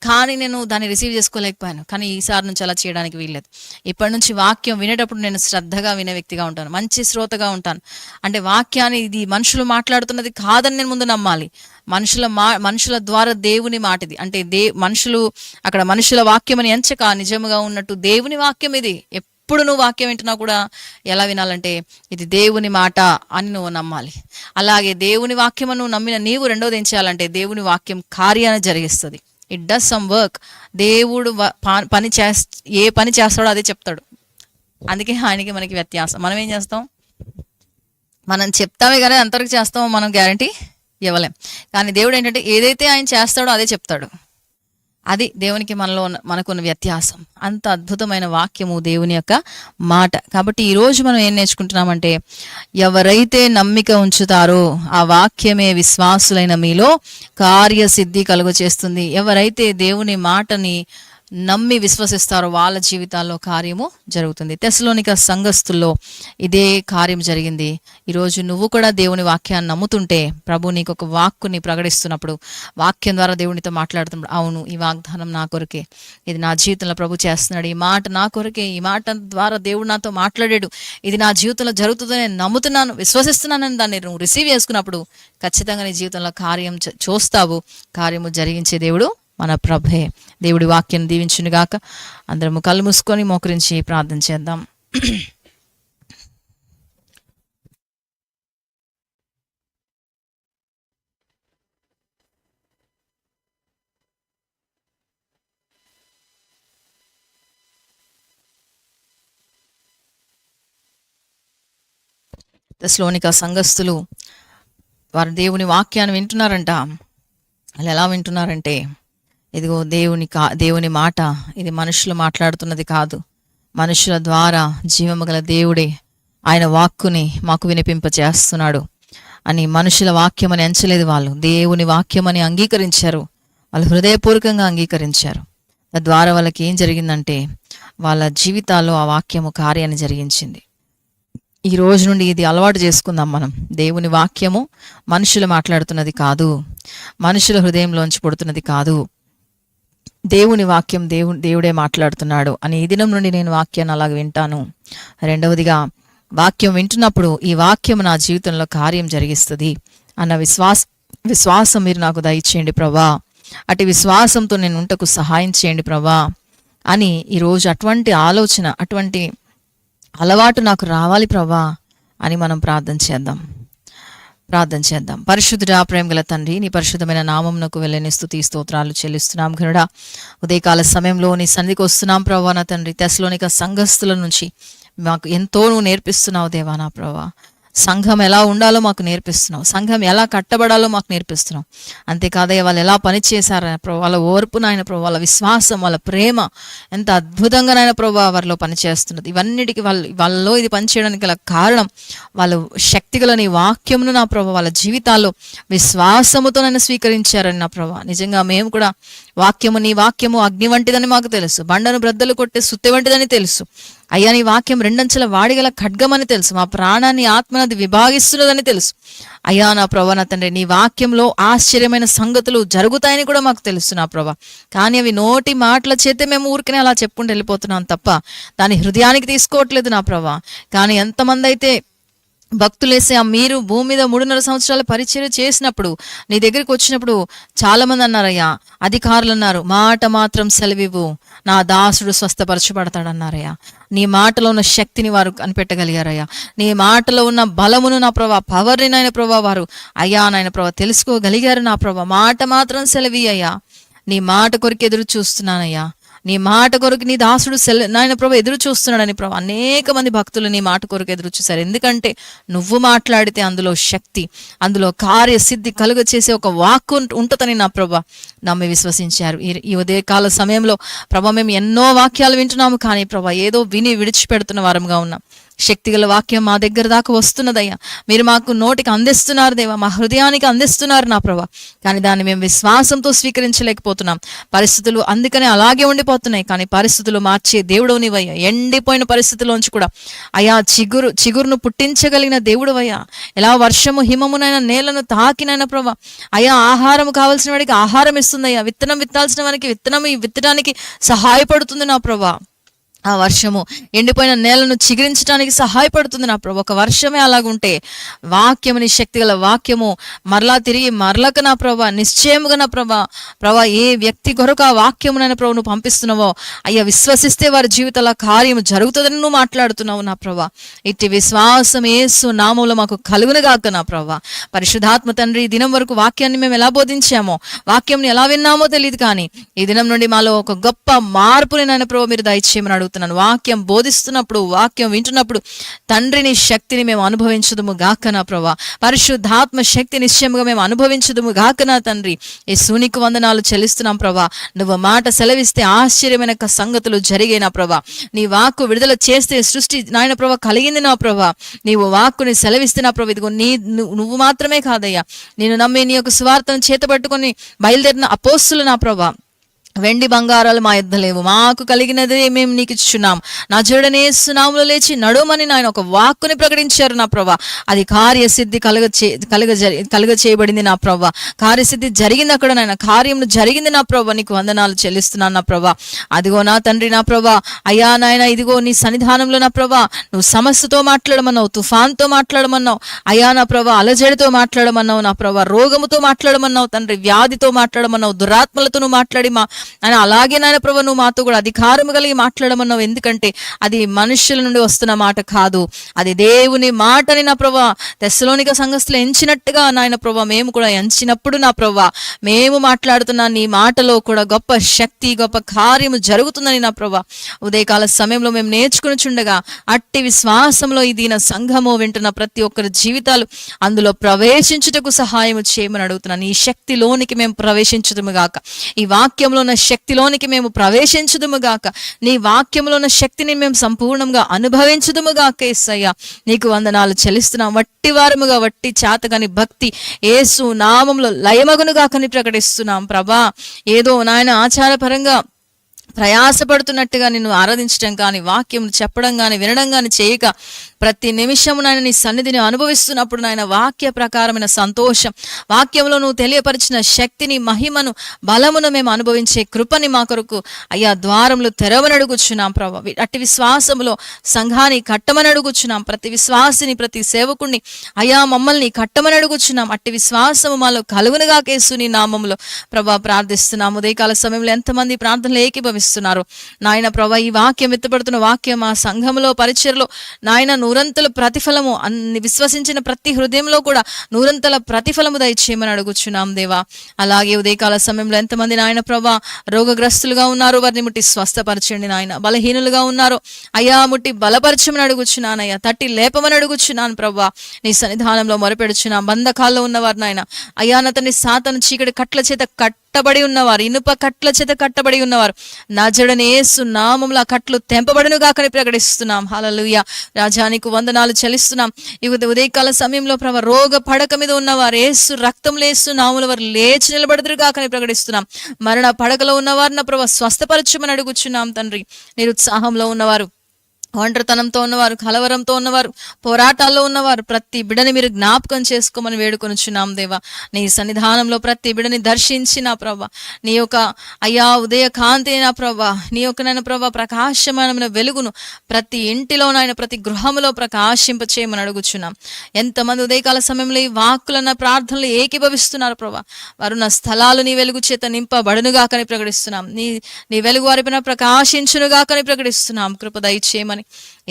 కానీ నేను దాన్ని రిసీవ్ చేసుకోలేకపోయాను. కానీ ఈసారి నుంచి అలా చేయడానికి వీల్లేదు. ఇప్పటి నుంచి వాక్యం వినేటప్పుడు నేను శ్రద్ధగా వినే వ్యక్తిగా ఉంటాను, మంచి శ్రోతగా ఉంటాను. అంటే వాక్యాన్ని ఇది మనుషులు మాట్లాడుతున్నది కాదని నేను ముందు నమ్మాలి. మనుషుల ద్వారా దేవుని మాట ఇది. అంటే మనుషులు అక్కడ మనుషుల వాక్యం అని ఎంచక నిజముగా ఉన్నట్టు దేవుని వాక్యం ఇది. ఎప్పుడు నువ్వు వాక్యం వింటున్నా కూడా ఎలా వినాలంటే ఇది దేవుని మాట అని నువ్వు నమ్మాలి. అలాగే దేవుని వాక్యం నువ్వు నమ్మిన నీవు రెండోది ఏం చేయాలంటే దేవుని వాక్యం కార్యాన్ని జరిగిస్తుంది. It does some work. దేవుడు ఏ పని చేస్తాడో అదే చెప్తాడు. అందుకే ఆయనకి మనకి వ్యత్యాసం. మనం ఏం చేస్తాం? మనం చెప్తామే కానీ అంతవరకు చేస్తామో మనం గ్యారంటీ ఇవ్వలేం. కానీ దేవుడు ఏంటంటే ఏదైతే ఆయన చేస్తాడో అదే చెప్తాడు. అది దేవునికి మనకున్న వ్యత్యాసం. అంత అద్భుతమైన వాక్యము దేవుని యొక్క మాట. కాబట్టి ఈరోజు మనం ఏం నేర్చుకుంటున్నామంటే, ఎవరైతే నమ్మిక ఉంచుతారో ఆ వాక్యమే విశ్వాసులైన మీలో కార్యసిద్ధి కలుగ చేస్తుంది. ఎవరైతే దేవుని మాటని నమ్మి విశ్వసిస్తారో వాళ్ళ జీవితాల్లో కార్యము జరుగుతుంది. తెస్సలోనిక సంఘస్థుల్లో ఇదే కార్యం జరిగింది. ఈరోజు నువ్వు కూడా దేవుని వాక్యాన్ని నమ్ముతుంటే, ప్రభు నీకు ఒక వాక్కుని ప్రకటిస్తున్నప్పుడు, వాక్యం ద్వారా దేవునితో మాట్లాడుతున్నప్పుడు, అవును ఈ వాగ్దానం నా కొరకే, ఇది నా జీవితంలో ప్రభు చేస్తున్నాడు, ఈ మాట నా కొరకే, ఈ మాట ద్వారా దేవుడు నాతో మాట్లాడాడు, ఇది నా జీవితంలో జరుగుతుందని నేను నమ్ముతున్నాను, విశ్వసిస్తున్నానని దాన్ని నువ్వు రిసీవ్ చేసుకున్నప్పుడు ఖచ్చితంగా నీ జీవితంలో కార్యం చూస్తావు. కార్యము జరిగించే దేవుడు మన ప్రభే. దేవుడి వాక్యం దీవించును గాక. అందరము కళ్ళు మూసుకొని మోకరించి ప్రార్థన చేద్దాం. తెస్సలోనిక సంఘస్థులు వారు దేవుని వాక్యాన్ని వింటున్నారంట. వాళ్ళు ఎలా వింటున్నారంటే, ఇదిగో దేవుని మాట ఇది మనుషులు మాట్లాడుతున్నది కాదు, మనుషుల ద్వారా జీవము గల దేవుడే ఆయన వాక్కుని మాకు వినిపింపచేస్తున్నాడు అని మనుషుల వాక్యం అని ఎంచలేదు. వాళ్ళు దేవుని వాక్యం అని అంగీకరించారు. వాళ్ళు హృదయపూర్వకంగా అంగీకరించారు. తద్వారా వాళ్ళకి ఏం జరిగిందంటే, వాళ్ళ జీవితాల్లో ఆ వాక్యము కార్యాన్ని జరిగించింది. ఈ రోజు నుండి ఇది అలవాటు చేసుకుందాం మనం. దేవుని వాక్యము మనుషులు మాట్లాడుతున్నది కాదు, మనుషుల హృదయంలోంచి పుడుతున్నది కాదు, దేవుని వాక్యం దేవుడే మాట్లాడుతున్నాడు అని ఈ దినం నుండి నేను వాక్యాన్ని అలాగ వింటాను. రెండవదిగా, వాక్యం వింటున్నప్పుడు ఈ వాక్యం నా జీవితంలో కార్యం జరిగిస్తుంది అన్న విశ్వాసం మీరు నాకు దయచేయండి ప్రభా. అటు విశ్వాసంతో నేను ఉంటకు సహాయం చేయండి ప్రభా అని ఈరోజు అటువంటి ఆలోచన, అటువంటి అలవాటు నాకు రావాలి ప్రభా అని మనం ప్రార్థన చేద్దాం. ప్రార్థన చేద్దాం. పరిశుద్ధుడా, ప్రేమ గల తండ్రి, నీ పరిశుద్ధమైన నామమునకు వెళ్ళని స్తుతి స్తోత్రాలు చెల్లిస్తున్నాం. ఘనుడా, ఉదయకాల సమయంలో నీ సన్నిధికి వస్తున్నాం ప్రభా నా తండ్రి. తెస్సలోనిక సంఘస్థుల నుంచి మాకు ఎంతో నువ్వు నేర్పిస్తున్నావు దేవా నా ప్రభా. సంఘం ఎలా ఉండాలో మాకు నేర్పిస్తున్నావు, సంఘం ఎలా కట్టబడాలో మాకు నేర్పిస్తున్నావు. అంతేకాదయ్య వాళ్ళు ఎలా పనిచేశారని ప్రభావ, వాళ్ళ ఓర్పు నాయన ప్రభావ, వాళ్ళ విశ్వాసం, వాళ్ళ ప్రేమ ఎంత అద్భుతంగా నాయన ప్రభావ వారిలో పనిచేస్తున్నది. ఇవన్నిటికీ వాళ్ళలో ఇది పనిచేయడానికి గల కారణం వాళ్ళు శక్తిగల నీ వాక్యమును నా ప్రభావ వాళ్ళ జీవితాల్లో విశ్వాసముతో నన్ను స్వీకరించారని నా ప్రభావ. నిజంగా మేము కూడా వాక్యము, నీ వాక్యము అగ్ని వంటిదని మాకు తెలుసు, బండను బ్రద్దలు కొట్టే సుత్తె వంటిదని తెలుసు. అయ్యా, నీ వాక్యం రెండంచెల వాడిగల ఖడ్గమని తెలుసు, మా ప్రాణాన్ని ఆత్మనది విభాగిస్తున్నదని తెలుసు. అయ్యా నా ప్రభా నా తండ్రి, నీ వాక్యంలో ఆశ్చర్యమైన సంగతులు జరుగుతాయని కూడా మాకు తెలుసు నా ప్రభా. కానీ అవి నోటి మాటల చేతే మేము ఊరికనే అలా చెప్పుకుంటూ వెళ్ళిపోతున్నాం తప్ప దాని హృదయానికి తీసుకోవట్లేదు నా ప్రభా. కానీ ఎంతమంది అయితే భక్తులేసే మీరు భూమి మీద 3.5 సంవత్సరాల పరిచర్య చేసినప్పుడు నీ దగ్గరికి వచ్చినప్పుడు చాలా మంది అన్నారయ్యా, అధికారులు అన్నారు, మాట మాత్రం సెలవివ్వు, నా దాసుడు స్వస్థపరచబడతాడన్నారయ్యా. నీ మాటలో ఉన్న శక్తిని వారు కనిపెట్టగలిగారయ్యా. నీ మాటలో ఉన్న బలమును నా ప్రభా, పవర్ని నాయన ప్రభా వారు అయ్యా నాయన ప్రభా తెలుసుకోగలిగారు నా ప్రభా. మాట మాత్రం సెలవి అయ్యా. నీ మాట కొరకు ఎదురు చూస్తున్నానయ్యా. నీ మాట కొరకు నీ దాసుడు నాయన ప్రభు ఎదురు చూస్తున్నాడని ప్రభు అనేక మంది భక్తులు నీ మాట కొరకు ఎదురు చూశారు. ఎందుకంటే నువ్వు మాట్లాడితే అందులో శక్తి, అందులో కార్యసిద్ధి కలుగ చేసే ఒక వాక్కు ఉంటుందని నా ప్రభు నమ్మి విశ్వసించారు. ఈ ఉదయకాల సమయంలో ప్రభు మేము ఎన్నో వాక్యాలు వింటున్నాము, కానీ ప్రభు ఏదో విని విడిచిపెడుతున్న వారంగా ఉన్నాం. శక్తిగల వాక్యం మా దగ్గర దాకా వస్తున్నదయ్యా. మీరు మాకు నోటికి అందిస్తున్నారు దేవా, మా హృదయానికి అందిస్తున్నారు నా ప్రభా. కానీ దాన్ని మేము విశ్వాసంతో స్వీకరించలేకపోతున్నాం. పరిస్థితులు అందుకనే అలాగే ఉండిపోతున్నాయి. కానీ పరిస్థితులు మార్చే దేవుడు నీవయ్యా. ఎండిపోయిన పరిస్థితుల్లోంచి కూడా అయ్యా చిగురును పుట్టించగలిగిన దేవుడు అయ్యా. ఎలా వర్షము హిమమునైనా నేలను తాకినైనా ప్రభా అయ్యా ఆహారం కావాల్సిన వాడికి ఆహారం ఇస్తుందయ్యా. విత్తనం విత్తాల్సిన వారికి విత్తనం విత్తడానికి సహాయపడుతుంది నా ప్రభా. ఆ వర్షము ఎండిపోయిన నేలను చిగురించడానికి సహాయపడుతుంది నా ప్రభు. ఒక వర్షమే అలాగుంటే వాక్యము, నీ శక్తిగల వాక్యము మరలా తిరిగి మరలక నా ప్రభా నిశ్చయముగా నా ప్రభా ఏ వ్యక్తి కొరకు ఆ వాక్యమునైనా ప్రభు నువ్వు పంపిస్తున్నావో అయ్యా విశ్వసిస్తే వారి జీవితాల కార్యము జరుగుతుందని నువ్వు మాట్లాడుతున్నావు నా ప్రభా. ఇట్టి విశ్వాసం యేసు నామములో మాకు కలుగునుగాక నా ప్రభా. పరిశుద్ధాత్మ తండ్రి, ఈ దినం వరకు వాక్యాన్ని మేము ఎలా బోధించామో, వాక్యంని ఎలా విన్నామో తెలియదు, కానీ ఈ దినం నుండి మాలో ఒక గొప్ప మార్పుని నాయన ప్రభు మీరు దయచేయమని అడుగుతున్నాను. వాక్యం బోధిస్తున్నప్పుడు, వాక్యం వింటున్నప్పుడు తండ్రిని శక్తిని మేము అనుభవించదుము గాక నా ప్రభా. పరిశుద్ధాత్మ శక్తి నిశ్చయముగా మేము అనుభవించదుము గాక నా తండ్రి. యేసునికి వందనాలు చెల్లిస్తున్నాం ప్రభా. నువ్వు మాట సెలవిస్తే ఆశ్చర్యమైన సంగతులు జరిగే నా ప్రభా. నీ వాక్కు విడుదల చేస్తే సృష్టి నాయన ప్రభా కలిగింది నా ప్రభా. నీవు వాక్కుని సెలవిస్తే నా ప్రభా, ఇదిగో నువ్వు మాత్రమే కాదయ్యా, నేను నమ్మి నీ యొక్క సువార్తను చేతబట్టుకొని బయలుదేరిన అపోస్తులు నా ప్రభా, వెండి బంగారాలు మా యొద్ద లేవు, మాకు కలిగినదే మేము నీకు ఇచ్చున్నాం, నా జోడనే యేసు లేచి నడుమని నాయన ఒక వాక్కుని ప్రకటించారు నా ప్రభా. అది కార్యసిద్ధి కలుగ చేయబడింది నా ప్రభా. కార్యసిద్ధి జరిగింది అక్కడ నాయన, కార్యం జరిగింది నా ప్రభా. నీకు వందనాలు చెల్లిస్తున్నాను నా ప్రభా. అదిగో నా తండ్రి నా ప్రభా, అయ్యా నాయన ఇదిగో నీ సన్నిధానంలో నా ప్రభా నువ్వు సమస్యతో మాట్లాడమన్నావు, తుఫాన్తో మాట్లాడమన్నావు అయ్యా నా ప్రభా, అలజడితో మాట్లాడమన్నావు నా ప్రభా, రోగముతో మాట్లాడమన్నావు తండ్రి, వ్యాధితో మాట్లాడమన్నావు, దురాత్మలతో నువ్వు మాట్లాడి అని అలాగే నాయన ప్రభు నువ్వు మాతో కూడా అధికారం కలిగి మాట్లాడమన్నావు. ఎందుకంటే అది మనుషుల నుండి వస్తున్న మాట కాదు, అది దేవుని మాటని నా ప్రభు. తెస్సలోనిక సంఘస్థులు ఎంచినట్టుగా నాయన ప్రభు మేము కూడా ఎంచినప్పుడు నా ప్రభు మేము మాట్లాడుతున్న నీ మాటలో కూడా గొప్ప శక్తి, గొప్ప కార్యము జరుగుతుందని నా ప్రభు ఉదయకాల సమయంలో మేము నేర్చుకుని చుండగా అట్టి విశ్వాసంలో ఈ దీన సంఘము వింటున్న ప్రతి ఒక్కరి జీవితాలు అందులో ప్రవేశించుటకు సహాయం చేయమని అడుగుతున్నాను. ఈ శక్తిలోనికి మేము ప్రవేశించుదుము గాక, ఈ వాక్యంలో ఉన్న శక్తిలోనికి మేము ప్రవేశించుదుము గాక, నీ వాక్యంలో ఉన్న శక్తిని మేము సంపూర్ణంగా అనుభవించుదుము గాక. యేసయ్యా నీకు వందనాలు చెల్లిస్తున్నాం. వట్టి వారముగా, వట్టి చాతగాని భక్తి యేసు నామములో లయమగును గాకని ప్రకటిస్తున్నాం ప్రభా. ఏదో నాయన ఆచారపరంగా ప్రయాసపడుతున్నట్టుగా నిన్ను ఆరాధించడం కానీ, వాక్యం చెప్పడం కానీ, వినడం కానీ చేయక ప్రతి నిమిషము నాయన నీ సన్నిధిని అనుభవిస్తున్నప్పుడు నాయన వాక్య ప్రకారమైన సంతోషం, వాక్యంలో నువ్వు తెలియపరిచిన శక్తిని, మహిమను, బలమును మేము అనుభవించే కృపని మా కొరకు అయ్యా ద్వారములు తెరవని అడుగుచున్నాం ప్రభా. అట్టి విశ్వాసములో సంఘాన్ని కట్టమని అడుగుచున్నాం. ప్రతి విశ్వాసిని, ప్రతి సేవకుడిని అయ్యా మమ్మల్ని కట్టమని అడుగుచున్నాం. అట్టి విశ్వాసము మాలో కలుగునుగా యేసు నీ నామములో ప్రభా ప్రార్థిస్తున్నాము. ఉదయకాల సమయంలో ఎంతమంది ప్రార్థనలు ఏకీభవిస్తున్నారు ప్రకటిస్తున్నారు. నాయన ప్రభా, ఈ వాక్యం ఎత్తుపడుతున్న వాక్యం ఆ సంఘంలో పరిచర్లో నాయన నూరంతల ప్రతిఫలము అన్ని విశ్వసించిన ప్రతి హృదయంలో కూడా నూరంతల ప్రతిఫలము దయచేయమని అడుగుచున్నాం దేవా. అలాగే ఉదయకాల సమయంలో ఎంతమంది నాయన ప్రభా రోగగ్రస్తులుగా ఉన్నారు, వారిని ముట్టి స్వస్థపరచండి నాయన. బలహీనులుగా ఉన్నారు అయ్యా, ముట్టి బలపరచమని అడుగుచున్నానయ్యా. తట్టి లేపమని అడుగుచున్నాను ప్రభా. నీ సన్నిధానంలో మొరపెడుచున్నాం. బంధకాల్లో ఉన్నవారు నాయన అయ్యా, నతని సాతను చీకటి కట్ల చేత కట్టబడి ఉన్నవారు, ఇనుప కట్ల చేత కట్టబడి ఉన్నవారు నజరుడైన యేసు నామములో ఆ కట్లు తెంపబడును గాకని ప్రకటిస్తున్నాం. హల్లెలూయా. రాజానికి వందనాలు చెల్లిస్తున్నాం. ఈ ఉదయకాల సమయంలో ప్రభా రోగ పడక మీద ఉన్నవారు యేసు రక్తంలో యేసు నామములో వారు లేచి నిలబడుదురు గాకని ప్రకటిస్తున్నాం. మరణ పడకలో ఉన్నవారిన ప్రభా స్వస్థపరచమని అడుగుచున్నాం తండ్రి. నిరుత్సాహంలో ఉన్నవారు, ఒంటరితనంతో ఉన్నవారు, కలవరంతో ఉన్నవారు, పోరాటాల్లో ఉన్నవారు ప్రతి బిడని మీరు జ్ఞాపకం చేసుకోమని వేడుకొనుచున్నాం దేవా. నీ సన్నిధానంలో ప్రతి బిడని దర్శించి నా ప్రభా నీ యొక్క అయ్యా ఉదయ కాంతిని నా ప్రభా, నీ యొక్క నాయన ప్రభా ప్రకాశమైన వెలుగును ప్రతి ఇంటిలో నాయన ప్రతి గృహములో ప్రకాశింప చేయమని అడుగుచున్నాం. ఎంతమంది ఉదయకాల సమయంలో ఈ వాక్కులన్న ప్రార్థనలు ఏకీభవిస్తున్నారు ప్రభా, వారు నా స్థలాలు నీ వెలుగు చేత నింపబడునుగాకని ప్రకటిస్తున్నాం. నీ వెలుగు వారిపైన ప్రకాశించునుగాకని ప్రకటిస్తున్నాం. కృప దయచేయమని,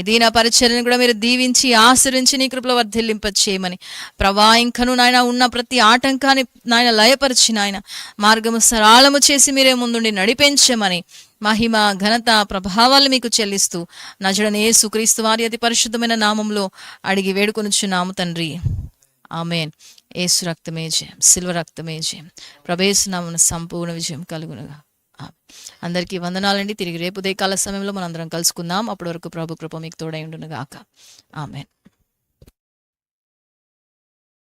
ఇది నా పరిచర్యను కూడా మీరు దీవించి ఆశ్రయించి నీ కృపలో వర్ధిల్లింప చేయమని ప్రభా. ఇంకను నాయన ఉన్న ప్రతి ఆటంకాన్ని నాయన లయపరిచి నాయన మార్గము సరళము చేసి మీరే ముందుండి నడిపించమని మహిమ ఘనత ప్రభావాలు మీకు చెల్లిస్తూ నజరుడైన యేసుక్రీస్తు వారి అతి పరిశుద్ధమైన నామంలో అడిగి వేడుకొనుచున్నాము తండ్రి. ఆమేన్. యేసు రక్తమే జయం, సిల్వ రక్తమే జయం. ప్రభేసు నామమున సంపూర్ణ విజయం కలుగునుగా. అందరికీ వందనాలండి. తిరిగి రేపు ఉదయకాల సమయంలో మనందరం కలుసుకుందాం. అప్పటి వరకు ప్రభు కృప మీకు తోడై ఉండును గాక. ఆమేన్.